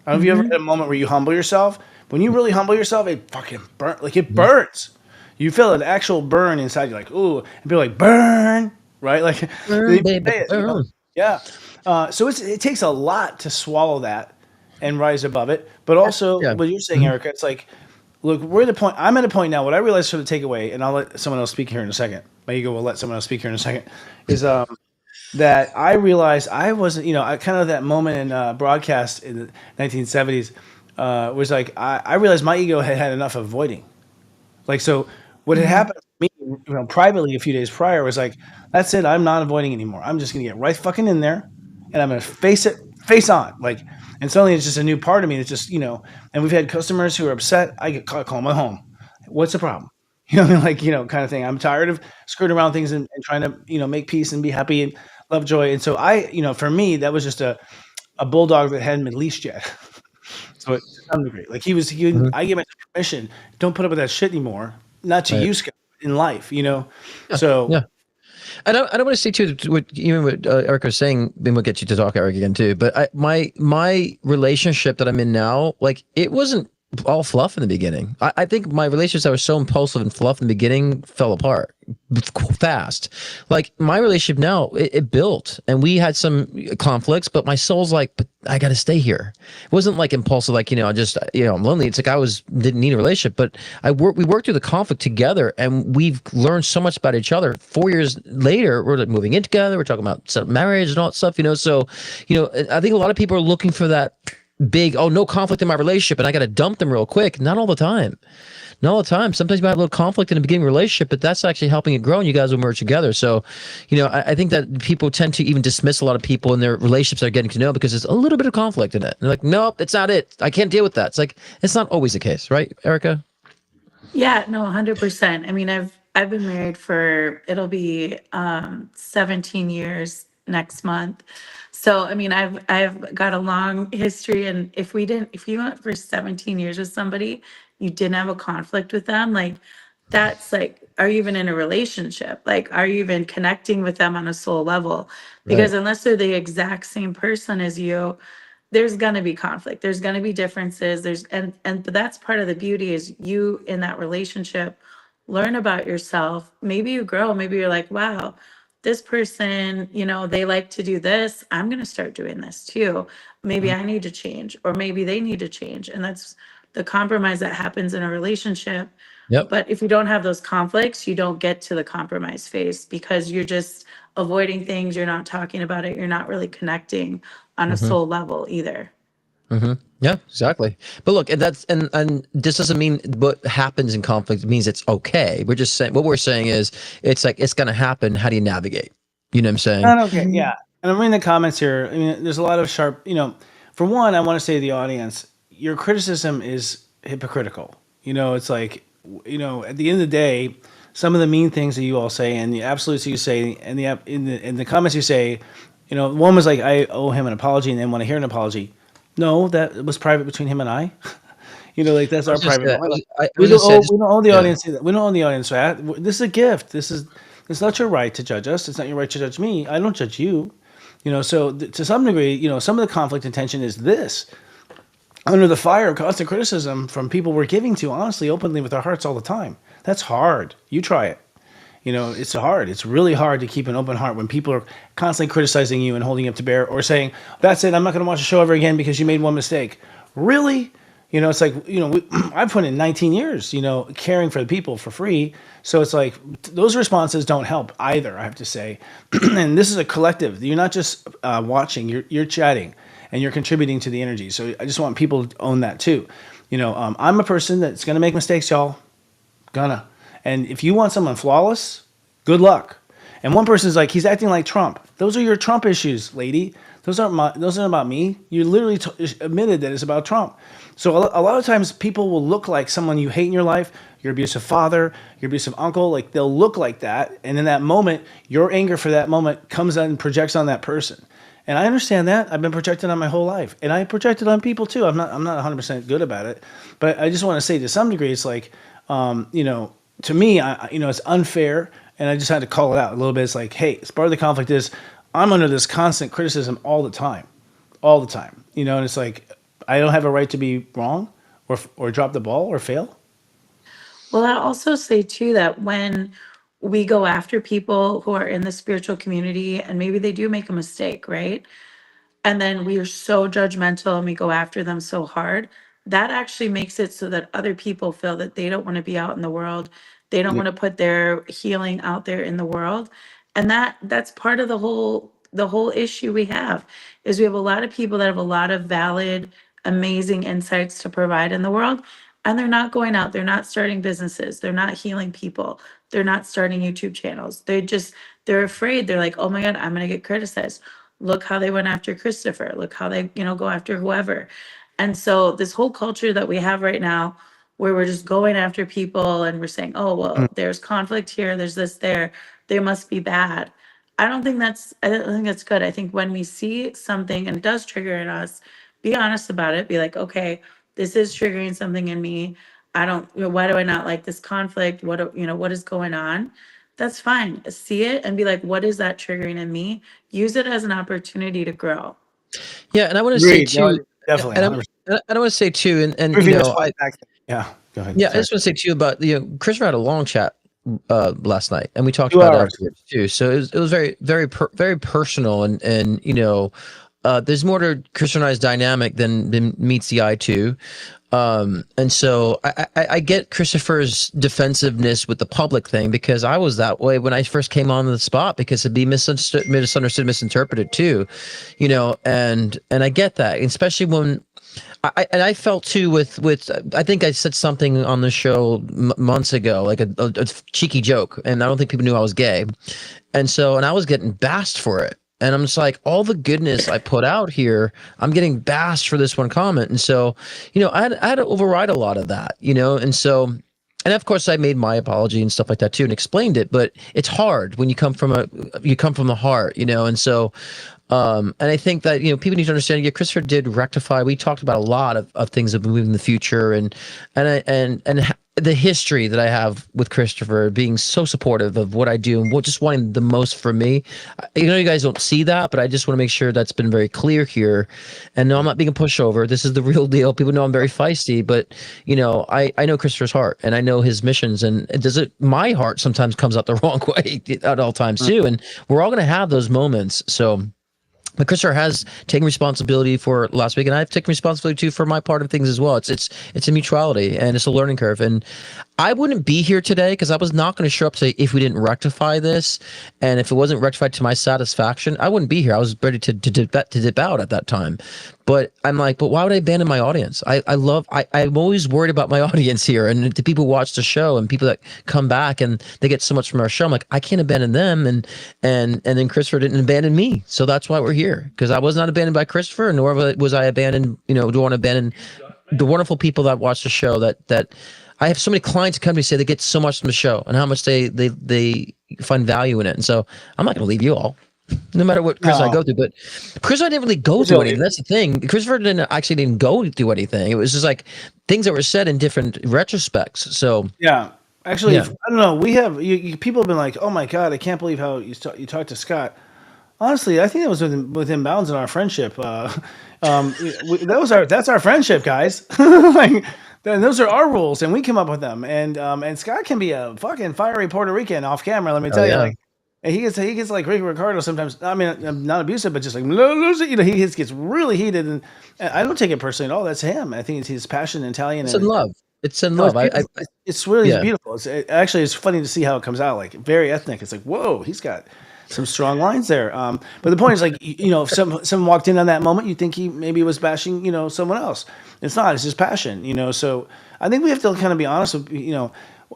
I don't know if you ever had a Hmm. moment where you humble yourself. When you really humble yourself, it fucking burn like it Mhm. burns. You feel an actual burn inside. You're like, ooh, and people are like, burn, right? Like they Burn, baby, say it, burn. yeah. So it takes a lot to swallow that and rise above it. But Yeah. also, Yeah. what you're saying, Mhm. Erica, it's like, look, we're at the point. I'm at a point now. What I realize from the takeaway, and I'll let someone else speak here in a second. My ego will let someone else speak here in a second. Is that I realized I wasn't, I kind of that moment in broadcast in the 1970s was like I realized my ego had had enough avoiding. Like, so what had Hmm. happened to me, privately a few days prior was like, that's it. I'm not avoiding anymore. I'm just gonna get right fucking in there, and I'm gonna face it face on. Like, and suddenly it's just a new part of me. It's just and we've had customers who are upset. I get call them at home. What's the problem? You know what I mean? Like, kind of thing. I'm tired of skirting around things and trying to make peace and be happy and love joy. And so for me, that was just a bulldog that hadn't been leashed yet. So to some degree, like Mhm. I gave myself permission. Don't put up with that shit anymore. Not to Right. you, Scott, in life. Yeah. So Yeah. I don't want to say too what even what Eric was saying. Then we'll get you to talk, Eric, again too. But my relationship that I'm in now, like it wasn't all fluff in the beginning. I think my relationships that were so impulsive and fluff in the beginning fell apart fast. Like my relationship now, it built, and we had some conflicts, but my soul's like, but I got to stay here. It wasn't like impulsive, like I just I'm lonely. It's like didn't need a relationship, but we worked through the conflict together, and we've learned so much about each other. 4 years later, we're like moving in together. We're talking about marriage and all that stuff. So I think a lot of people are looking for that big, oh, no conflict in my relationship, and I got to dump them real quick. Not all the time. Not all the time. Sometimes you might have a little conflict in the beginning of a relationship, but that's actually helping it grow, and you guys will merge together. So, I think that people tend to even dismiss a lot of people in their relationships they're getting to know because there's a little bit of conflict in it. They're like, nope, it's not it. I can't deal with that. It's like, it's not always the case, right, Erica? Yeah, no, 100%. I mean, I've been married for, it'll be 17 years next month. So, I mean, I've got a long history, and if you went for 17 years with somebody, you didn't have a conflict with them, like, that's like, are you even in a relationship? Like, are you even connecting with them on a soul level? Because Right. unless they're the exact same person as you, there's going to be conflict, there's going to be differences, but that's part of the beauty is you in that relationship learn about yourself, maybe you grow, maybe you're like, wow, this person, they like to do this. I'm going to start doing this too. Maybe I need to change, or maybe they need to change. And that's the compromise that happens in a relationship. Yep. But if you don't have those conflicts, you don't get to the compromise phase because you're just avoiding things. You're not talking about it. You're not really connecting on a Hmm. soul level either. Hmm. Yeah, exactly. But look, and and this doesn't mean what happens in conflict means it's okay. We're just saying, what we're saying is it's like it's going to happen. How do you navigate? You know what I'm saying? Not okay, yeah. And I'm reading the comments here. I mean, there's a lot of sharp, for one, I want to say to the audience, your criticism is hypocritical. It's like, at the end of the day, some of the mean things that you all say and the absolutes you say and in the comments you say, one was like, I owe him an apology and then want to hear an apology. No, that was private between him and I. Like that's I our was just, private moment. I We was don't just saying, owe just, we don't owe the yeah. audience that. We don't owe the audience that. This is a gift. It's not your right to judge us. It's not your right to judge me. I don't judge you. So to some degree, some of the conflict and tension is this. Under the fire of constant criticism from people we're giving to, honestly, openly with our hearts all the time. That's hard. You try it. It's hard. It's really hard to keep an open heart when people are constantly criticizing you and holding you up to bear or saying, that's it, I'm not going to watch the show ever again because you made one mistake. Really? It's like, I put in 19 years, caring for the people for free. So it's like those responses don't help either, I have to say. And this is a collective. You're not just watching, you're chatting and you're contributing to the energy. So I just want people to own that too. I'm a person that's going to make mistakes, y'all. Gonna. And if you want someone flawless, good luck. And one person's like, he's acting like Trump. Those are your Trump issues, lady. Those aren't about me. You literally admitted that it's about Trump. So a lot of times people will look like someone you hate in your life, your abusive father, your abusive uncle, like they'll look like that. And in that moment, your anger for that moment comes out and projects on that person. And I understand that. I've been projected on my whole life. And I projected on people too. I'm not 100% good about it. But I just want to say to some degree, it's like, to me, it's unfair, and I just had to call it out a little bit. It's like, hey, it's part of the conflict is I'm under this constant criticism all the time, and it's like I don't have a right to be wrong or drop the ball or fail. Well, I also say too that when we go after people who are in the spiritual community and maybe they do make a mistake, right? And then we are so judgmental and we go after them so hard, that actually makes it so that other people feel that they don't want to be out in the world. They don't Yeah. want to put their healing out there in the world. And that's part of the whole issue we have is we have a lot of people that have a lot of valid, amazing insights to provide in the world. And they're not going out, they're not starting businesses, they're not healing people, they're not starting YouTube channels. They're afraid. They're like, oh my God, I'm gonna get criticized. Look how they went after Christopher. Look how they, go after whoever. And so this whole culture that we have right now, where we're just going after people and we're saying, oh, Mm. well, there's conflict here, there's this there, they must be bad. I don't think that's good. I think when we see something and it does trigger in us, be honest about it. Be like, okay, this is triggering something in me. I don't, why do I not like this conflict? What is going on? That's fine. See it and be like, what is that triggering in me? Use it as an opportunity to grow. Yeah, and I want to say Agreed. No, too, definitely, and 100%. I want to say too, and Proving this point back. Yeah, go ahead. yeah, I Sorry. just want to say too about Chris and I had a long chat last night, and we talked 2 about it hours. afterwards too. So it was very very personal, and there's more to Chris and I's dynamic than meets the eye too. And so I get Christopher's defensiveness with the public thing because I was that way when I first came on the spot because it'd be misunderstood, misinterpreted too, and I get that, especially when I felt too with I think I said something on the show months ago, like a cheeky joke, and I don't think people knew I was gay, and I was getting bashed for it. And I'm just like, all the goodness I put out here, I'm getting bashed for this one comment. And so, I had to override a lot of that, and of course I made my apology and stuff like that too and explained it, but it's hard when you come from the heart, and so, and I think that, people need to understand, yeah, Christopher did rectify. We talked about a lot of things that we move in the future and the history that I have with Christopher being so supportive of what I do and just wanting the most for me. You guys don't see that, but I just want to make sure that's been very clear here. And no, I'm not being a pushover. This is the real deal. People know I'm very feisty, but I know Christopher's heart and I know his missions, and my heart sometimes comes out the wrong way at all times too. And we're all going to have those moments. So, but Christopher has taken responsibility for last week, and I've taken responsibility too for my part of things as well. It's a mutuality, and it's a learning curve. And I wouldn't be here today because I was not going to show up today if we didn't rectify this, and if it wasn't rectified to my satisfaction, I wouldn't be here. I was ready to dip out at that time. But I'm like, but why would I abandon my audience? I'm always worried about my audience here, and the people who watch the show and people that come back and they get so much from our show. I'm like, I can't abandon them, and then Christopher didn't abandon me, so that's why we're here, because I was not abandoned by Christopher, nor was I abandoned. Don't want to abandon the wonderful people that watch the show. That I have so many clients come to me say they get so much from the show and how much they find value in it, and so I'm not going to leave you all. No matter what Chris I go through, but Christopher didn't really go through anything. That's the thing. Christopher didn't go through anything. It was just like things that were said in different retrospects. So Yeah. Actually, I don't know. We have people have been like, "Oh my God, I can't believe how you talked to Scott." Honestly, I think it was within bounds in our friendship. That's our friendship, guys. Like, those are our rules, and we come up with them. And Scott can be a fucking fiery Puerto Rican off camera. Let me tell you, like, and he gets like Ricky Ricardo sometimes. I mean, I'm not abusive, but just like he gets really heated, and I don't take it personally at all. That's him. I think it's his passion, Italian. It's in love. It's in No, love. it's really beautiful. Actually, it's funny to see how it comes out. Like very ethnic. It's like, whoa, he's got some strong lines there. But the point is, like, if someone walked in on that moment, you think he maybe was bashing, someone else. It's not. It's his passion. So I think we have to kind of be honest with,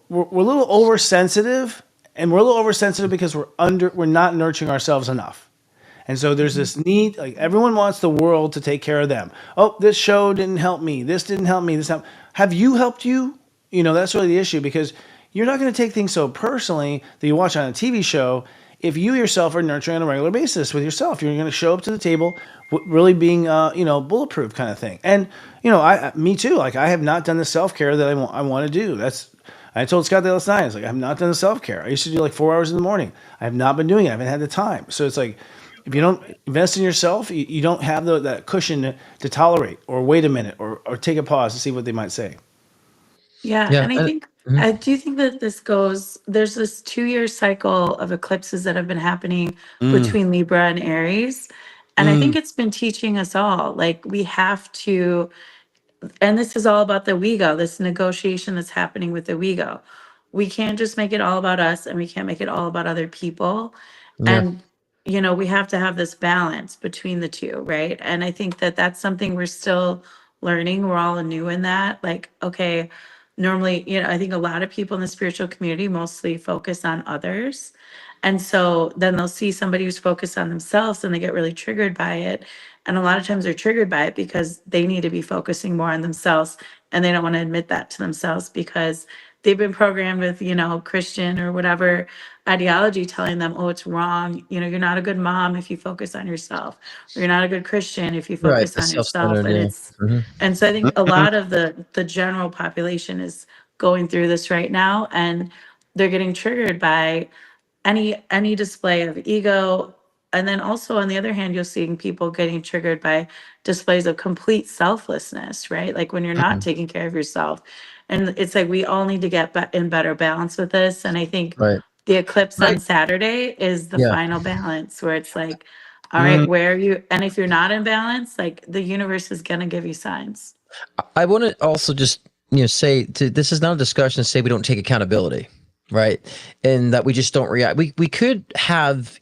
we're a little oversensitive, and we're a little oversensitive because we're not nurturing ourselves enough. And so there's this need, like everyone wants the world to take care of them. Oh, this show didn't help me. This didn't help me. Have you helped you? That's really the issue, because you're not going to take things so personally that you watch on a TV show. If you yourself are nurturing on a regular basis with yourself, you're going to show up to the table really being, bulletproof kind of thing. And, me too. Like, I have not done the self-care that I want to do. I told Scott that last night. I was like, I have not done the self-care. I used to do like 4 hours in the morning. I have not been doing it. I haven't had the time. So it's like, if you don't invest in yourself, you don't have that cushion to tolerate or wait a minute or take a pause to see what they might say. Yeah, and I do think that there's this 2-year cycle of eclipses that have been happening between Libra and Aries. And I think it's been teaching us all, like, we have to, and this is all about the we go, this negotiation that's happening with the we go. We can't just make it all about us, and we can't make it all about other people. Yeah. And, we have to have this balance between the two, right? And I think that that's something we're still learning. We're all new in that. Like, okay, normally, I think a lot of people in the spiritual community mostly focus on others. And so then they'll see somebody who's focused on themselves and they get really triggered by it. And a lot of times they're triggered by it because they need to be focusing more on themselves, and they don't want to admit that to themselves because they've been programmed with, Christian or whatever ideology telling them, oh, it's wrong. You're not a good mom if you focus on yourself, or you're not a good Christian if you Right. focus on yourself. And so I think a lot of the general population is going through this right now, and they're getting triggered by any display of ego. And then also on the other hand, you're seeing people getting triggered by displays of complete selflessness, right? Like when you're not taking care of yourself. And it's like we all need to get in better balance with this. And I think Right. the eclipse on Saturday is the final balance, where it's like, all right, where are you? And if you're not in balance, like the universe is going to give you signs. I want to also just say this is not a discussion to say we don't take accountability, right? And that we just don't react. We could have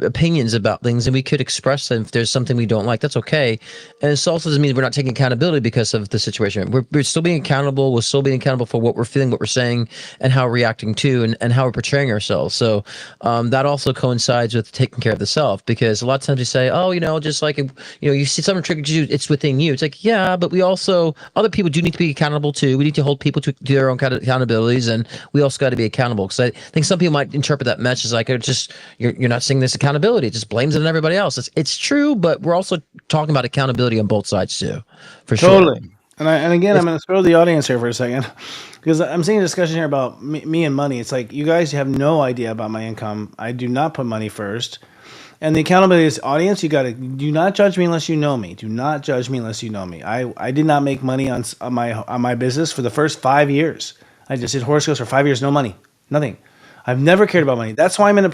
opinions about things, and we could express them if there's something we don't like. That's okay. And it also doesn't mean we're not taking accountability because of the situation. We're still being accountable. We're still being accountable for what we're feeling, what we're saying, and how we're reacting to, and how we're portraying ourselves. So that also coincides with taking care of the self, because a lot of times we say, oh, just like you see someone triggered you, it's within you. It's like, yeah, but we also, other people do need to be accountable too. We need to hold people to their own kind of accountabilities, and we also got to be accountable. Because I think some people might interpret that message as like, you're not seeing this accountability. It just blames it on everybody else. It's true, but we're also talking about accountability on both sides too, for Totally. sure. And again, I'm It's going to throw the audience here for a second because I'm seeing a discussion here about me and money. It's like you guys have no idea about my income. I do not put money first. And the accountability is audience. You got to do not judge me unless you know me. Do not judge me unless you know me. I did not make money on my business for the first 5 years. I just did horoscopes for 5 years, no money, nothing. I've never cared about money. That's why I'm in a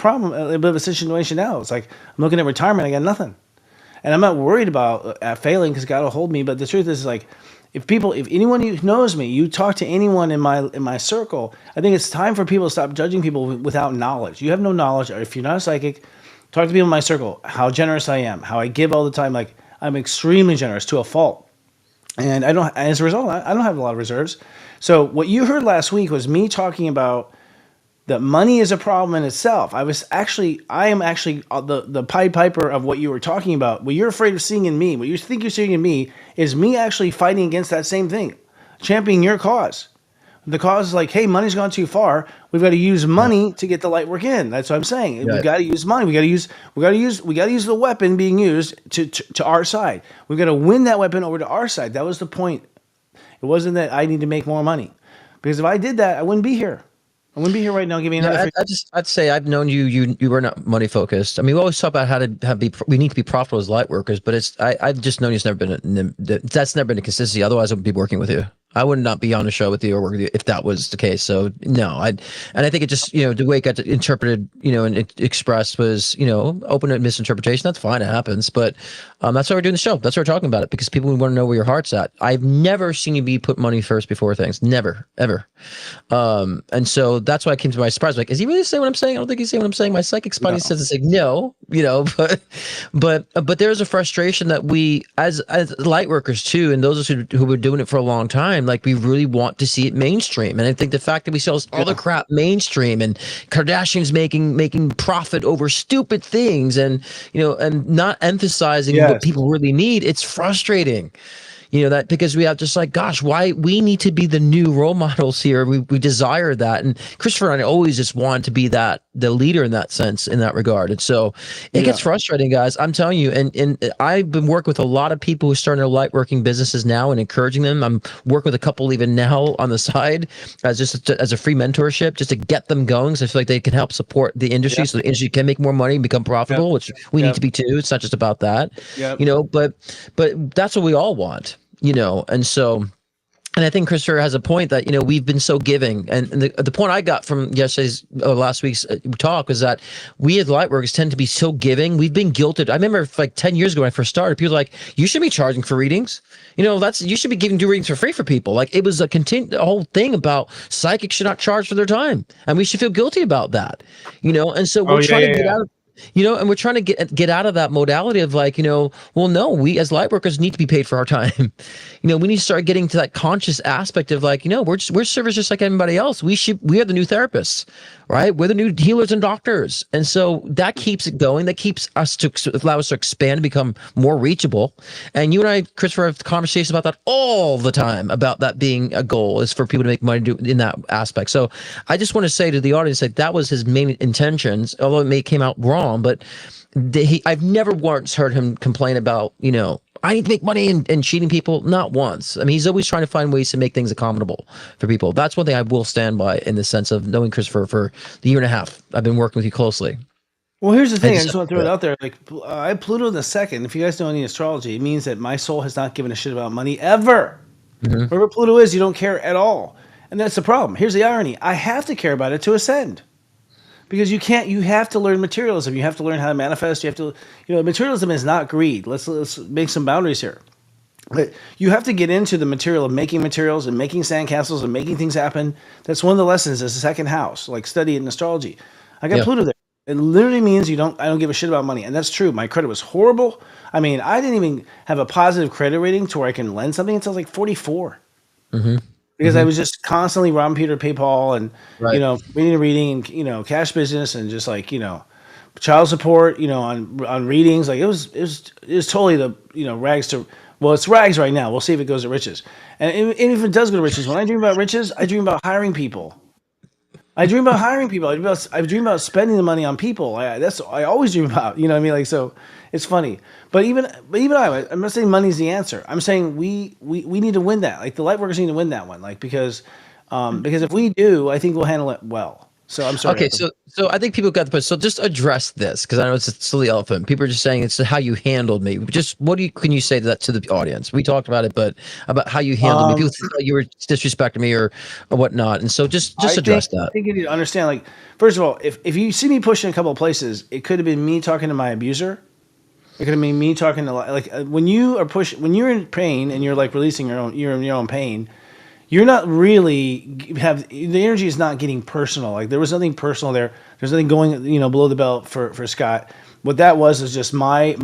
bit of a situation now. It's like I'm looking at retirement. I got nothing. And I'm not worried about failing because God will hold me. But the truth is, like, if anyone who knows me, you talk to anyone in my circle, I think it's time for people to stop judging people without knowledge. You have no knowledge, or if you're not a psychic, talk to people in my circle. How generous I am, how I give all the time. Like I'm extremely generous to a fault, and I don't. As a result, I don't have a lot of reserves. So what you heard last week was me talking about that money is a problem in itself. I am actually the Pied Piper of what you were talking about. What you're afraid of seeing in me, what you think you're seeing in me, is me actually fighting against that same thing, championing your cause. The cause is like, hey, money's gone too far. We've got to use money to get the light work in. That's what I'm saying. yeah. We've got to use money. We got to use the weapon being used to our side. We've got to win that weapon over to our side. That was the point. It wasn't that I need to make more money, because if I did that, I wouldn't be here. I wouldn't be here right now giving another Yeah, free. I'd say I've known you. You were not money focused. I mean, we always talk about how to we need to be profitable as light workers, but I've just known that's never been a consistency. Otherwise, I would be working with you. I would not be on a show with you or work with you if that was the case. So no, and I think it just the way it got interpreted, and expressed was open to misinterpretation. That's fine, it happens. But that's why we're doing the show. That's why we're talking about it, because people want to know where your heart's at. I've never seen you put money first before things. Never, ever. And so that's why I came to my surprise. Like, is he really saying what I'm saying? I don't think he's saying what I'm saying. My psychic spidey says it's like, no, but there's a frustration that we, as light workers too, and those who were doing it for a long time, like we really want to see it mainstream. And I think the fact that we sell all the crap mainstream and Kardashians making profit over stupid things and, and not emphasizing what people really need, it's frustrating. That because we have just like, gosh, why we need to be the new role models here. We desire that. And Christopher and I always just want to be the leader in that sense, in that regard. And so it gets frustrating, guys. I'm telling you. And I've been working with a lot of people who are starting their light working businesses now and encouraging them. I'm working with a couple even now on the side as a free mentorship, just to get them going. So I feel like they can help support the industry so the industry can make more money and become profitable, which we need to be too. It's not just about that, but that's what we all want. And so, and I think Christopher has a point that, we've been so giving. And the point I got from last week's talk was that we as lightworkers tend to be so giving. We've been guilted. I remember like 10 years ago when I first started, people were like, you should be charging for readings. You should be do readings for free for people. Like it was a whole thing about psychics should not charge for their time. And we should feel guilty about that, and so we're trying to get out of and we're trying to get out of that modality of like, well, no, we as light workers need to be paid for our time. We need to start getting to that conscious aspect of like, we're servers just like anybody else. We are the new therapists, right? We're the new healers and doctors. And so that keeps it going. That keeps us allow us to expand and become more reachable. And you and I, Christopher, have conversations about that all the time, about that being a goal, is for people to make money in that aspect. So I just want to say to the audience that was his main intentions, although it may came out wrong. But I've never once heard him complain about, I need to make money and cheating people. Not once. I mean, he's always trying to find ways to make things accommodable for people. That's one thing I will stand by, in the sense of knowing Christopher for the year and a half. I've been working with you closely. Well, here's the thing. I just want to throw it out there. Like, I have Pluto in the second. If you guys know any astrology, it means that my soul has not given a shit about money ever. Mm-hmm. Wherever Pluto is, you don't care at all. And that's the problem. Here's the irony. I have to care about it to ascend. Because you have to learn materialism. You have to learn how to manifest. You have to, materialism is not greed. Let's make some boundaries here. But you have to get into the material of making materials and making sandcastles and making things happen. That's one of the lessons as a second house, like study in astrology. I got Pluto there. It literally means I don't give a shit about money. And that's true. My credit was horrible. I mean, I didn't even have a positive credit rating to where I can lend something until I was like 44. Mm-hmm. Because I was just constantly robbing Peter to pay Paul and, reading and, cash business and just like, child support, on readings. Like it was totally the, rags to, well, it's rags right now. We'll see if it goes to riches. And if it does go to riches, when I dream about riches, I dream about hiring people. I dream about spending the money on people. I always dream about, you know what I mean? Like, so It's funny, but even I'm not saying money's the answer. I'm saying we need to win that. Like the light workers need to win that one. Like because if we do, I think we'll handle it well. So I'm sorry. Okay, so I think people got the point. So just address this because I know it's a silly elephant. People are just saying it's how you handled me. Just can you say that to the audience? We talked about it, but about how you handled me. People thought you were disrespecting me or whatnot, and so just address I that. think you need to understand. Like first of all, if you see me pushing a couple of places, it could have been me talking to my abuser. It could have been me talking to when you are when you're in pain and you're like releasing your own pain. You're not really have the energy is not getting personal. Like there was nothing personal there. There's nothing going below the belt for Scott. What that was is just my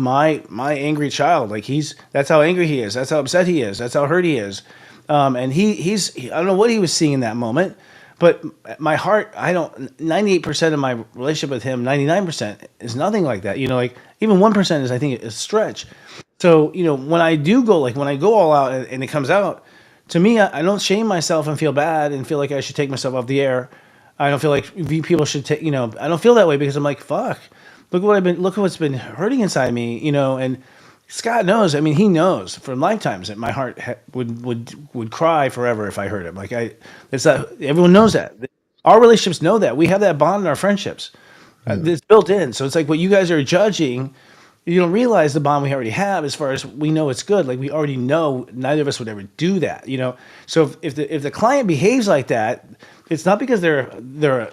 angry child. Like that's how angry he is. That's how upset he is. That's how hurt he is. And I don't know what he was seeing in that moment, but my heart, 98% of my relationship with him, 99% is nothing like that. Like even 1% is, I think, a stretch. So, when I do go, like when I go all out and it comes out, to me, I don't shame myself and feel bad and feel like I should take myself off the air. I don't feel like people should take, I don't feel that way because I'm like, fuck, look at what's been hurting inside me, and Scott knows. I mean, he knows from lifetimes that my heart would cry forever if I hurt him. It's that everyone knows that. Our relationships know that. We have that bond in our friendships. It's built in. So it's like what you guys are judging. You don't realize the bond we already have as far as we know it's good. Like we already know neither of us would ever do that, So if the client behaves like that, it's not because they're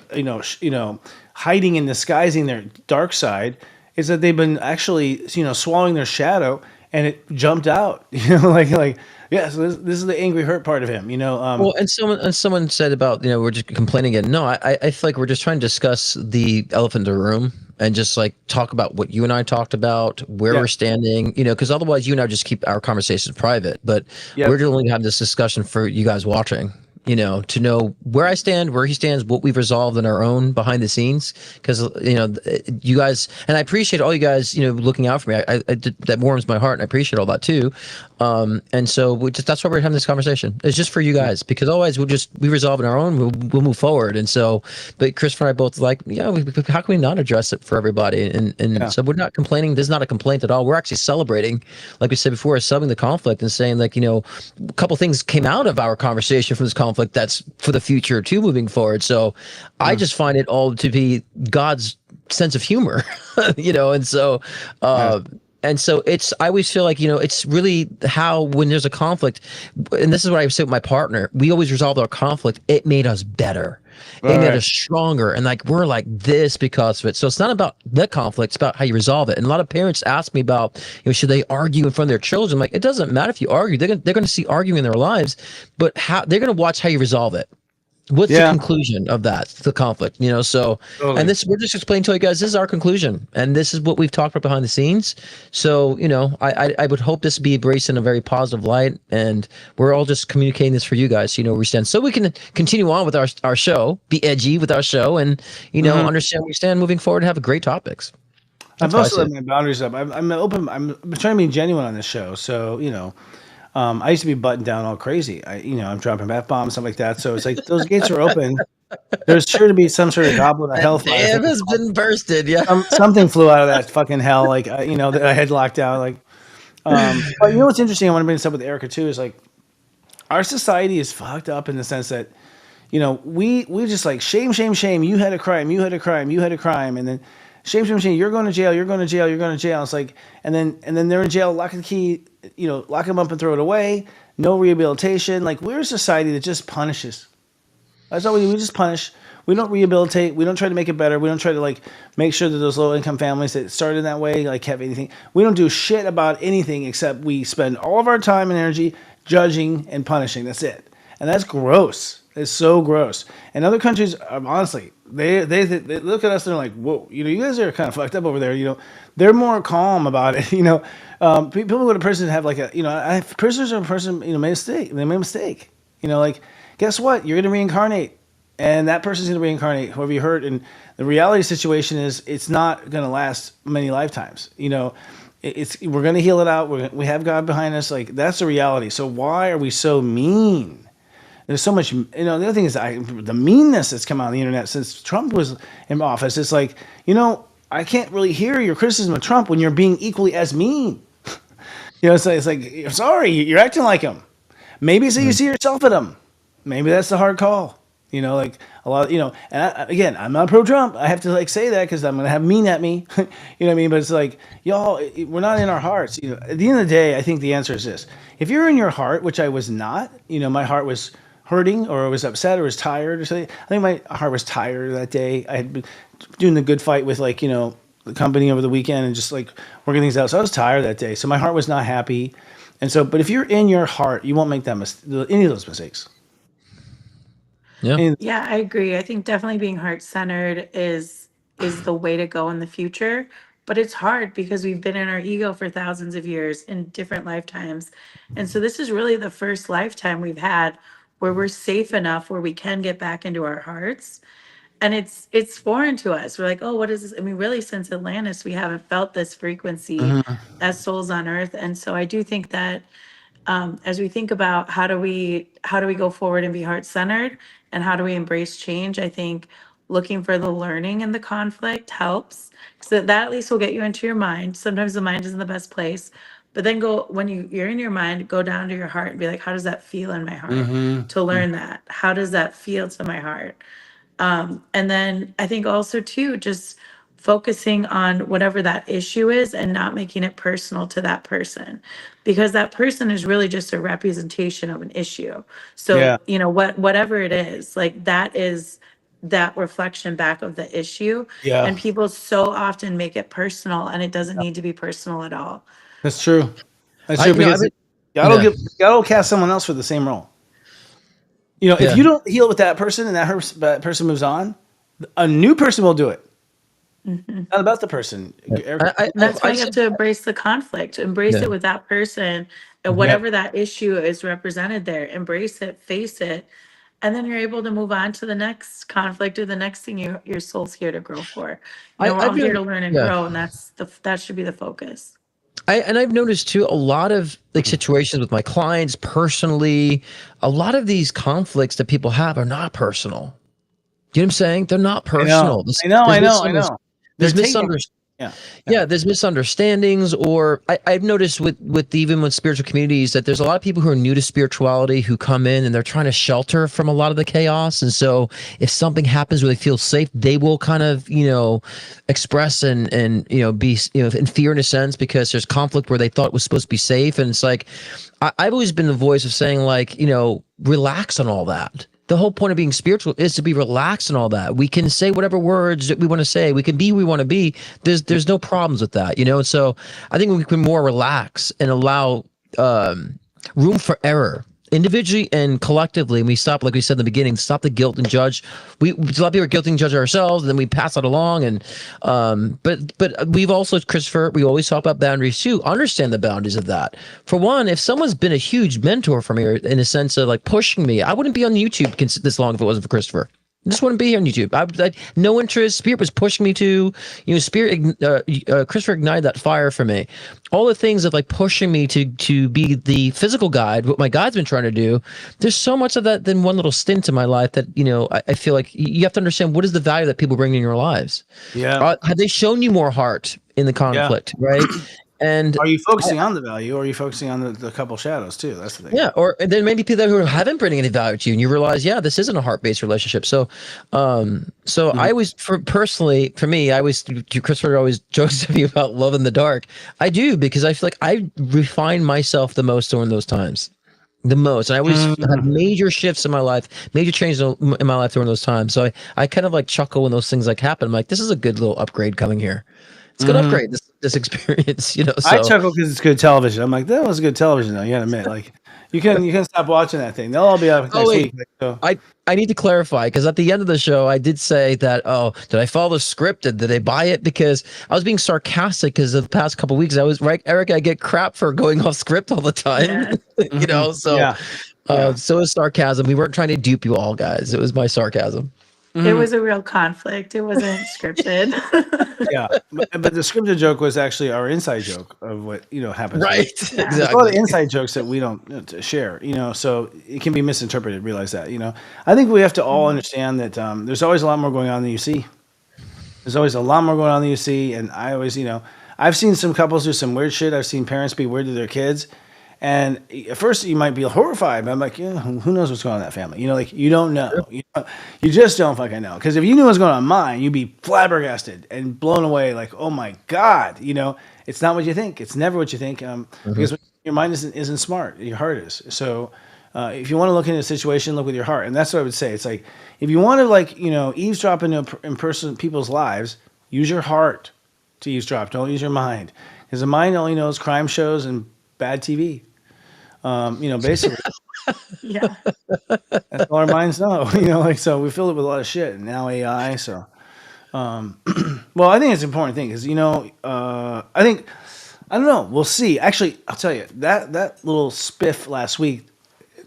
hiding and disguising their dark side. It's that they've been actually swallowing their shadow and it jumped out. So this is the angry hurt part of him. Well, and someone said about we're just complaining again. No, I feel like we're just trying to discuss the elephant in the room and just like talk about what you and I talked about, where we're standing. Because otherwise you and I just keep our conversations private. But we're just only having this discussion for you guys watching. To know where I stand, where he stands, what we've resolved in our own behind the scenes. Because you guys, and I appreciate all you guys, looking out for me. That warms my heart, and I appreciate all that too. And so that's why we're having this conversation. It's just for you guys, because otherwise we resolve in our own. We'll move forward. And so, but Christopher and I both like, how can we not address it for everybody? And so we're not complaining. This is not a complaint at all. We're actually celebrating, like we said before, celebrating the conflict and saying like, a couple things came out of our conversation from this conflict that's for the future too, moving forward. So I just find it all to be God's sense of humor, and so and so I always feel like, it's really how, when there's a conflict, and this is what I say with my partner, we always resolve our conflict. It made us better. It made us stronger. And like, we're like this because of it. So it's not about the conflict. It's about how you resolve it. And a lot of parents ask me about, should they argue in front of their children? I'm like, it doesn't matter if you argue. They're going to see arguing in their lives, but they're going to watch how you resolve it. What's the conclusion of that, the conflict, so, totally. And we're just explaining to you guys, this is our conclusion and this is what we've talked about behind the scenes. So, I would hope this be embraced in a very positive light, and we're all just communicating this for you guys, where we stand, so we can continue on with our show, be edgy with our show, and, understand where we stand moving forward and have great topics. I've also let my boundaries up. I'm open. I'm trying to be genuine on this show. So, I used to be buttoned down all crazy. I'm dropping bath bombs, stuff like that. So it's like those gates are open. There's sure to be some sort of goblin of hellfire. Dam has been bursted. Yeah, something flew out of that fucking hell. Like that I had locked out. Like, but what's interesting? I want to bring this up with Erica too. Is like our society is fucked up in the sense that we just like shame. You had a crime. You had a crime. And then shame. You're going to jail. You're going to jail. It's like, and then they're in jail. Lock the key. Lock them up and throw it away. No rehabilitation. Like, we're a society that just punishes. That's all we do. We just punish. We don't rehabilitate. We don't try to make it better. We don't try to like make sure that those low income families that started that way like have anything. We don't do shit about anything except we spend all of our time and energy judging and punishing. That's it. And that's gross. It's so gross. And other countries, honestly, they look at us and they're like, whoa, you guys are kind of fucked up over there. They're more calm about it. People go to prison and have like prisoners are a person, made a mistake. They made a mistake. Like, guess what? You're going to reincarnate. And that person's going to reincarnate, whoever you hurt. And the reality situation is it's not going to last many lifetimes. We're going to heal it out. We have God behind us. Like, that's the reality. So why are we so mean? There's so much, the other thing is the meanness that's come out on the internet since Trump was in office. It's like, I can't really hear your criticism of Trump when you're being equally as mean. It's like, sorry, you're acting like him. Maybe so you see yourself in him. Maybe that's the hard call. Like a lot, and again, I'm not pro Trump. I have to like say that because I'm going to have mean at me. You know what I mean? But it's like, y'all, we're not in our hearts. At the end of the day, I think the answer is this. If you're in your heart, which I was not, my heart was hurting or I was upset or was tired or something. I think my heart was tired that day. I had been doing the good fight with the company over the weekend and just like working things out. So I was tired that day. So my heart was not happy. And so, but if you're in your heart, you won't make any of those mistakes. Yeah. Yeah, I agree. I think definitely being heart-centered is the way to go in the future, but it's hard because we've been in our ego for thousands of years in different lifetimes. And so this is really the first lifetime we've had where we're safe enough where we can get back into our hearts. And it's foreign to us. We're like, "Oh, what is this?" I mean, really since Atlantis, we haven't felt this frequency as souls on earth. And so I do think that as we think about how do we go forward and be heart centered and how do we embrace change, I think looking for the learning in the conflict helps, so that at least will get you into your mind. Sometimes the mind isn't the best place, but then go when you're in your mind, go down to your heart and be like, how does that feel in my heart? To learn that, how does that feel to my heart? And then I think also too, just focusing on whatever that issue is and not making it personal to that person, because that person is really just a representation of an issue. So, Yeah. whatever it is, like that is that reflection back of the issue. Yeah. And people so often make it personal and it doesn't need to be personal at all. That's true. That's I true you know I've because been, God yeah. will cast someone else for the same role. If Yeah. you don't heal with that person and that person moves on, a new person will do it. Mhm. Not about the person. And that's why I you have said, to embrace the conflict, embrace yeah. it with that person, and Yep. whatever that issue is represented there, embrace it, face it, and then you're able to move on to the next conflict or the next thing your soul's here to grow for. We're all I've here known, to learn and yeah. grow, and that should be the focus. I've noticed too a lot of like situations with my clients personally, a lot of these conflicts that people have are not personal. Do you know what I'm saying? They're not I know. personal. I know. There's I know. I know. They're there's taking. misunderstandings. Yeah. Yeah. Yeah, there's misunderstandings, or I've noticed with even with spiritual communities that there's a lot of people who are new to spirituality who come in and they're trying to shelter from a lot of the chaos. And so if something happens where they feel safe, they will kind of, express and be, in fear in a sense because there's conflict where they thought it was supposed to be safe. And it's like, I've always been the voice of saying like, relax on all that. The whole point of being spiritual is to be relaxed and all that. We can say whatever words that we want to say. We can be who we want to be. There's no problems with that, And so I think we can more relax and allow room for error individually and collectively. And we stop, like we said in the beginning, stop the guilt and judge. A lot of people are guilty and judge ourselves, and then we pass that along. And but we've also, Christopher, we always talk about boundaries too. Understand the boundaries of that. For one, if someone's been a huge mentor for me, or in a sense of like pushing me, I wouldn't be on YouTube this long if it wasn't for Christopher. I just wouldn't be here on YouTube. I no interest. Spirit was pushing me to, Christopher ignited that fire for me. All the things of like pushing me to be the physical guide, what my guide's been trying to do. There's so much of that than one little stint in my life that, I feel like you have to understand what is the value that people bring in your lives. Yeah. Have they shown you more heart in the conflict, right? And Are you focusing on the value, or are you focusing on the couple shadows too? That's the thing. yeah, or and then maybe people who haven't bring any value to you, and you realize, yeah, this isn't a heart-based relationship. So, I always, for me, I always, Christopher always jokes to me about love in the dark. I do because I feel like I refine myself the most during those times, the most, and I always have major shifts in my life, major changes in my life during those times. So I kind of like chuckle when those things like happen. I'm like, this is a good little upgrade coming here. It's a good upgrade this experience, So I chuckle because it's good television. I'm like, that was good television, though. You gotta admit, like, you can stop watching that thing. They'll all be up next wait. week. So. I need to clarify because at the end of the show, I did say that, did I follow the script? Did they buy it? Because I was being sarcastic because of the past couple of weeks, I was right, Eric, I get crap for going off script all the time, so, Yeah. so it's sarcasm. We weren't trying to dupe you all, guys. It was my sarcasm. It was a real conflict. It wasn't scripted. Yeah, but the scripted joke was actually our inside joke of what happens. Right, Yeah. There's a lot of exactly. inside jokes that we don't share. So it can be misinterpreted. Realize that. I think we have to all understand that there's always a lot more going on than you see. There's always a lot more going on than you see, and I always, I've seen some couples do some weird shit. I've seen parents be weird to their kids, and at first you might be horrified, but I'm like, yeah, who knows what's going on in that family? Like you don't know, you just don't fucking know. Because if you knew what's going on in mine, you'd be flabbergasted and blown away, like, oh my god, it's not what you think. It's never what you think, because your mind isn't smart. Your heart is. So if you want to look into a situation, look with your heart, and that's what I would say. It's like if you want to eavesdrop into in person people's lives, use your heart to eavesdrop. Don't use your mind, because the mind only knows crime shows and bad TV. Basically, Yeah. that's all our minds know. So we filled it with a lot of shit, and now AI. So, well, I think it's an important thing because I think I don't know. We'll see. Actually, I'll tell you that little spiff last week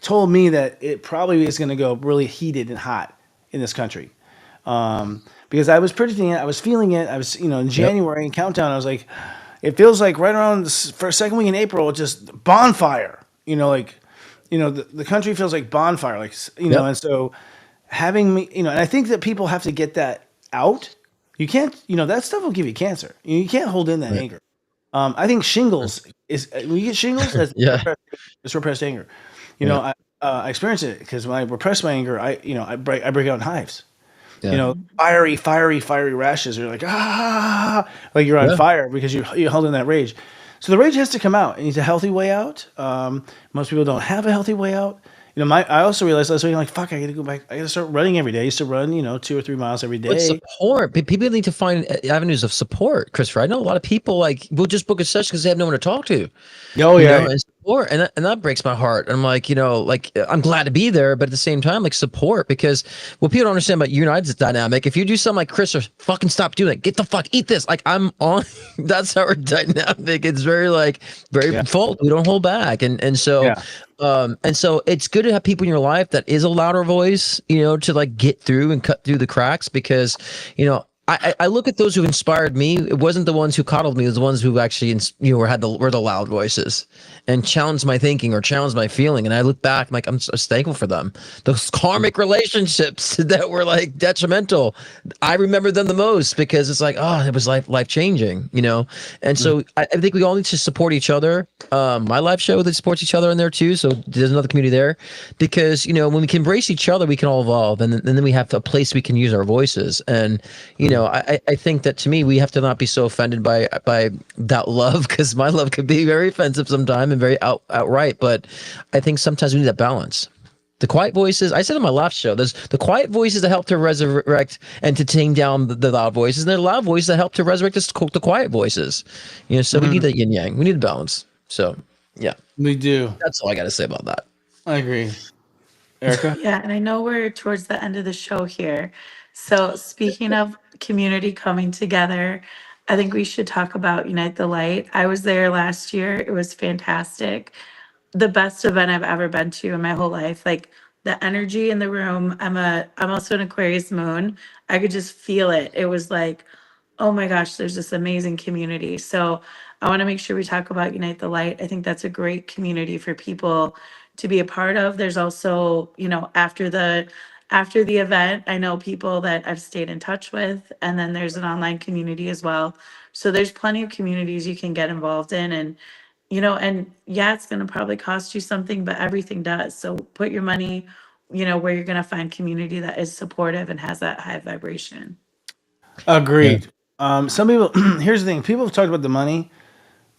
told me that it probably is going to go really heated and hot in this country. Because I was predicting it, I was feeling it. I was, in January and countdown, I was like, it feels like right around for second week in April, it's just bonfire. The country feels like bonfire, and so having me, and I think that people have to get that out. You can't, that stuff will give you cancer. You can't hold in that anger. I think shingles is when you get shingles, that's repressed anger. I experience it because when I repress my anger, I break out in hives. Yeah. Fiery rashes. You're like like you're on fire because you're holding that rage. So the rage has to come out. It needs a healthy way out. Most people don't have a healthy way out. I also realized last week, I'm like, fuck, I got to go back. I got to start running every day. I used to run, 2 or 3 miles every day. But support. People need to find avenues of support, Christopher. I know a lot of people will just book a session because they have no one to talk to. Oh yeah. And support, and that breaks my heart. And I'm like, I'm glad to be there, but at the same time, support, because what people don't understand about United's dynamic. If you do something like Christopher, fucking stop doing it. Get the fuck, eat this. Like I'm on. That's our dynamic. It's very full. We don't hold back, and so. Yeah. And so it's good to have people in your life that is a louder voice, to get through and cut through the cracks, because, I look at those who inspired me. It wasn't the ones who coddled me. It was the ones who actually, were the loud voices and challenged my thinking or challenged my feeling. And I look back, I'm so thankful for them. Those karmic relationships that were detrimental, I remember them the most, because it's it was life changing, And so I think we all need to support each other. My live show that supports each other in there too. So there's another community there, because when we can embrace each other, we can all evolve, and then we have a place we can use our voices. And I think that, to me, we have to not be so offended by that love, because my love could be very offensive sometimes and very outright. But I think sometimes we need that balance. The quiet voices, I said on my last show, there's the quiet voices that help to resurrect and to tame down the loud voices, and there are loud voices that help to resurrect the quiet voices. So we need that yin yang. We need the balance. So yeah, we do. That's all I got to say about that. I agree. Erica? Yeah, and I know we're towards the end of the show here. So speaking of community coming together, I think we should talk about Unite the Light. I was there last year. It was fantastic. The best event I've ever been to in my whole life. Like the energy in the room. I'm also an Aquarius moon. I could just feel it. It was like, oh my gosh, there's this amazing community. So I want to make sure we talk about Unite the Light. I think that's a great community for people to be a part of. There's also, after the event, I know people that I've stayed in touch with, and then there's an online community as well. So there's plenty of communities you can get involved in, and yeah, it's going to probably cost you something, but everything does. So put your money, where you're going to find community that is supportive and has that high vibration. Agreed. Some people, here's the thing. People have talked about the money.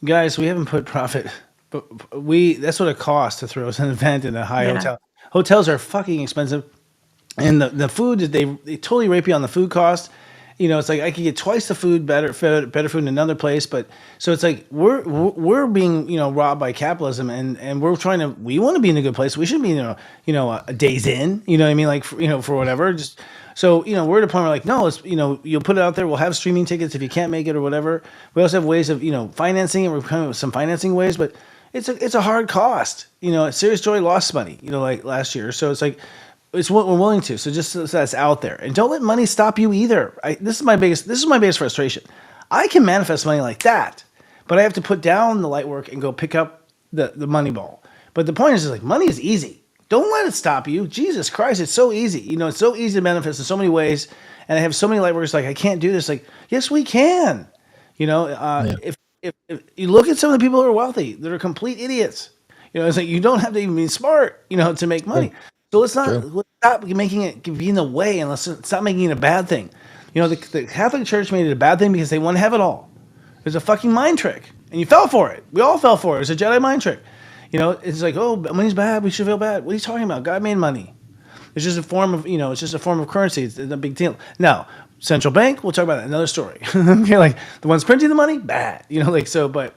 Guys, we haven't put profit, but that's what it costs to throw an event in a high hotel. Hotels are fucking expensive. And the food, they totally rape you on the food cost. It's like I could get twice the food, better food in another place. But so it's like we're being robbed by capitalism, and we want to be in a good place. We shouldn't be a Days Inn. You know what I mean? Like for whatever. Just so we're at a point where no, let's you'll put it out there. We'll have streaming tickets if you can't make it or whatever. We also have ways of financing it. We're coming up with some financing ways, but it's a hard cost. Serious Joy lost money. Like last year, so it's like. It's what we're willing to. So just so that's out there, and don't let money stop you either. This is my biggest frustration. I can manifest money like that, but I have to put down the light work and go pick up the money ball. But the point is money is easy. Don't let it stop you. Jesus Christ, it's so easy. It's so easy to manifest in so many ways. And I have so many light workers like, I can't do this. Like, yes, we can. Yeah. If you look at some of the people who are wealthy, that are complete idiots. It's like you don't have to even be smart, to make True. money. So True. let's stop making it be in the way, and let's stop making it a bad thing. The Catholic Church made it a bad thing because they want to have it all. It was a fucking mind trick, and you fell for it. We all fell for it. It was a Jedi mind trick. It's like, oh, money's bad. We should feel bad. What are you talking about? God made money. It's just a form of, it's just a form of currency. It's a big deal. Now, central bank, we'll talk about that. Another story. Okay, like the ones printing the money, bad. But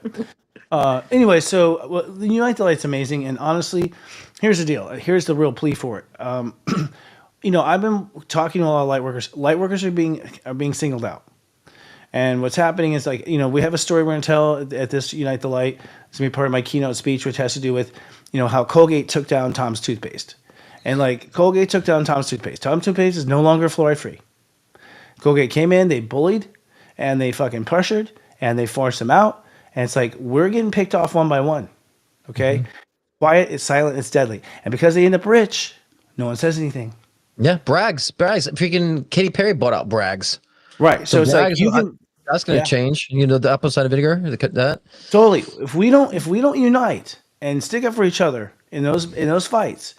anyway, so the Unite the Light's amazing. And honestly, here's the deal. Here's the real plea for it. I've been talking to a lot of light workers. Light workers are being singled out. And what's happening is like, we have a story we're going to tell at this Unite the Light. It's going to be part of my keynote speech, which has to do with, how Colgate took down Tom's toothpaste. And like Colgate took down Tom's toothpaste. Tom's toothpaste is no longer fluoride free. Colgate came in, they bullied, and they fucking pressured, and they forced them out. And it's like, we're getting picked off one by one. Okay? Quiet, it's silent, it's deadly. And because they end up rich, no one says anything. Yeah, Bragg's. Freaking Katy Perry bought out Bragg's. Right. So it's Bragg's, like you can that's going to change. The apple cider vinegar. That. totally. If we don't unite and stick up for each other in those fights,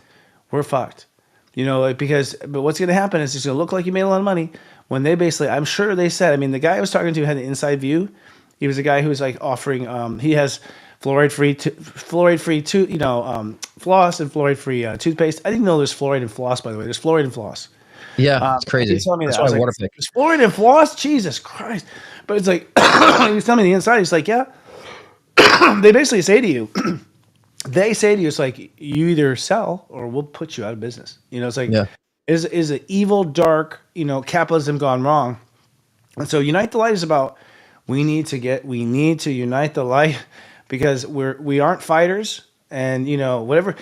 we're fucked. But what's going to happen is it's going to look like you made a lot of money when they basically, I'm sure they said, I mean, the guy I was talking to had an inside view. He was a guy who was like offering, he has fluoride free floss and fluoride free toothpaste. I didn't know there's fluoride in floss, by the way. There's fluoride in floss. Yeah, it's crazy. He's telling me That's that. I why was like, water pick. there's fluoride in floss? Jesus Christ. But it's like, he was telling me the inside. He's like, yeah. They basically say to you, it's like, you either sell or we'll put you out of business. It's like, Yeah. is an evil, dark, capitalism gone wrong. And so Unite the Light is about, we need to unite the light because we aren't fighters. And whatever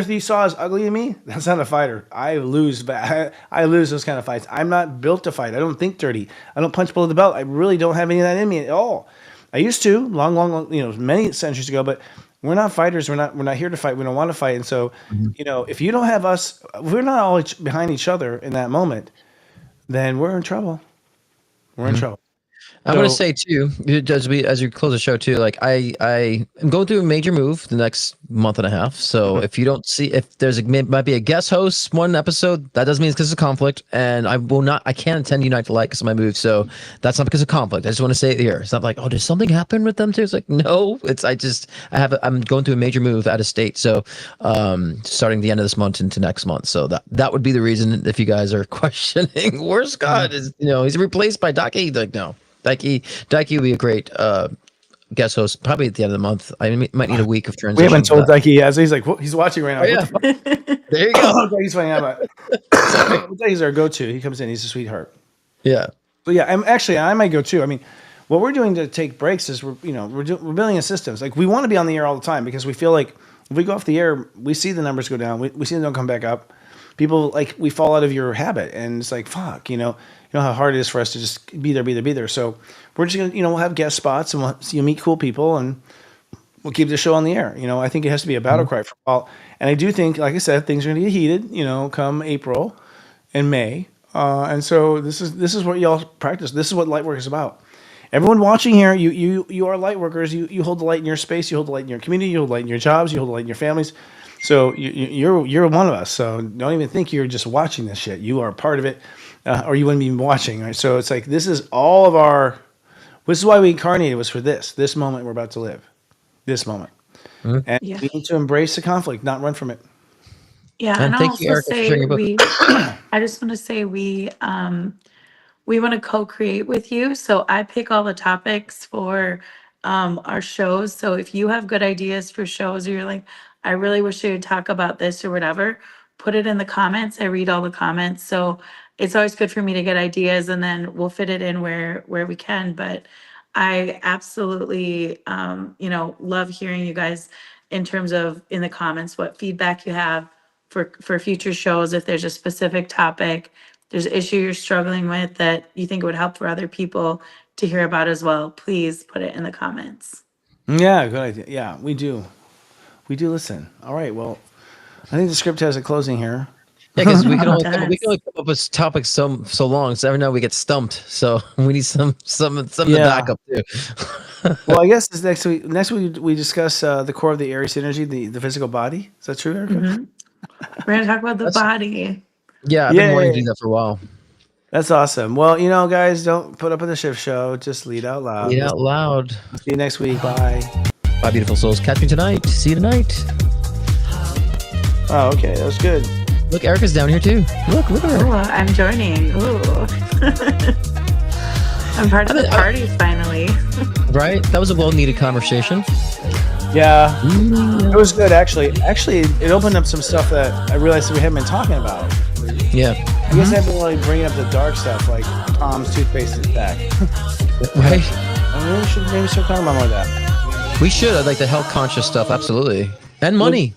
you saw as ugly to me, that's not a fighter. I lose those kind of fights. I'm not built to fight. I don't think dirty. I don't punch below the belt. I really don't have any of that in me at all. I used to long, many centuries ago, but we're not fighters. We're not here to fight. We don't want to fight. And so, if you don't have us, if we're not all behind each other in that moment, then we're in trouble. We're in trouble. I'm gonna say too, as you close the show too, like I am going through a major move the next month and a half. So if you don't see, if there's might be a guest host one episode, that doesn't mean it's because of conflict, and I can't attend Unite the Light because of my move. So that's not because of conflict. I just want to say it here. It's not like, oh, did something happen with them too? It's like, no, I'm going through a major move out of state. So starting the end of this month into next month. So that would be the reason if you guys are questioning where's Scott is, he's replaced by Ducky. Like, no. Daiki would be a great guest host, probably at the end of the month. I might need a week of transition. We haven't told Daiki yet, so he's like, he's watching right now. Oh, yeah. What the fuck? There you go. Daiki's finding out about it. Daiki's our go-to. He comes in. He's a sweetheart. Yeah. But yeah, I might go too. I mean, what we're doing to take breaks is we're building a system. Like we want to be on the air all the time because we feel like if we go off the air, we see the numbers go down. We see them don't come back up. People we fall out of your habit, and it's like fuck. You know how hard it is for us to just be there. So we're just gonna we'll have guest spots and we'll meet cool people and we'll keep the show on the air. I think it has to be a battle cry for a while. And I do think, like I said, things are gonna get heated. Come April and May. And so this is what y'all practice. This is what light work is about. Everyone watching here, you are light workers. You hold the light in your space. You hold the light in your community. You hold the light in your jobs. You hold the light in your families. So you're one of us. So don't even think you're just watching this shit. You are part of it, or you wouldn't be watching. Right. So it's like this is all of our. This is why we incarnated was for this moment we're about to live, this moment, and we need to embrace the conflict, not run from it. Yeah, and thank you, Erica, for sharing your book. I just want to say we want to co-create with you. So I pick all the topics for our shows. So if you have good ideas for shows, or you're like, I really wish they would talk about this or whatever, put it in the comments. I read all the comments. So it's always good for me to get ideas, and then we'll fit it in where we can. But I absolutely love hearing you guys in terms of in the comments what feedback you have for future shows. If there's a specific topic, there's an issue you're struggling with that you think would help for other people to hear about as well, please put it in the comments. Yeah, good idea. Yeah, we do listen. All right, well, I think the script has a closing here. Yeah, because we can only It we can only come up with topics so long. So every now we get stumped. So we need some to back up too. Well, I guess this next week. Next week we discuss the core of the Aries energy, the physical body. Is that true, Erica? Mhm. We're gonna talk about the body. Yeah, I've been wanting to Yay. do that for a while. That's awesome. Well, guys, don't put up with the shift show. Just lead out loud. Read out loud. See you next week. Bye. Bye, beautiful souls. Catch me tonight. See you tonight. Oh, okay. That was good. Look, Erica's down here too. Look at her. Ooh, I'm joining. Ooh. I'm part of the party finally. Right? That was a well-needed conversation. Yeah, it was good actually. Actually, it opened up some stuff that I realized that we haven't been talking about. Yeah. I guess I've been really bringing up the dark stuff, like Tom's toothpaste is back. Right? I mean, we should maybe start talking about more of that. We should. I'd like the health conscious stuff. Absolutely. And money.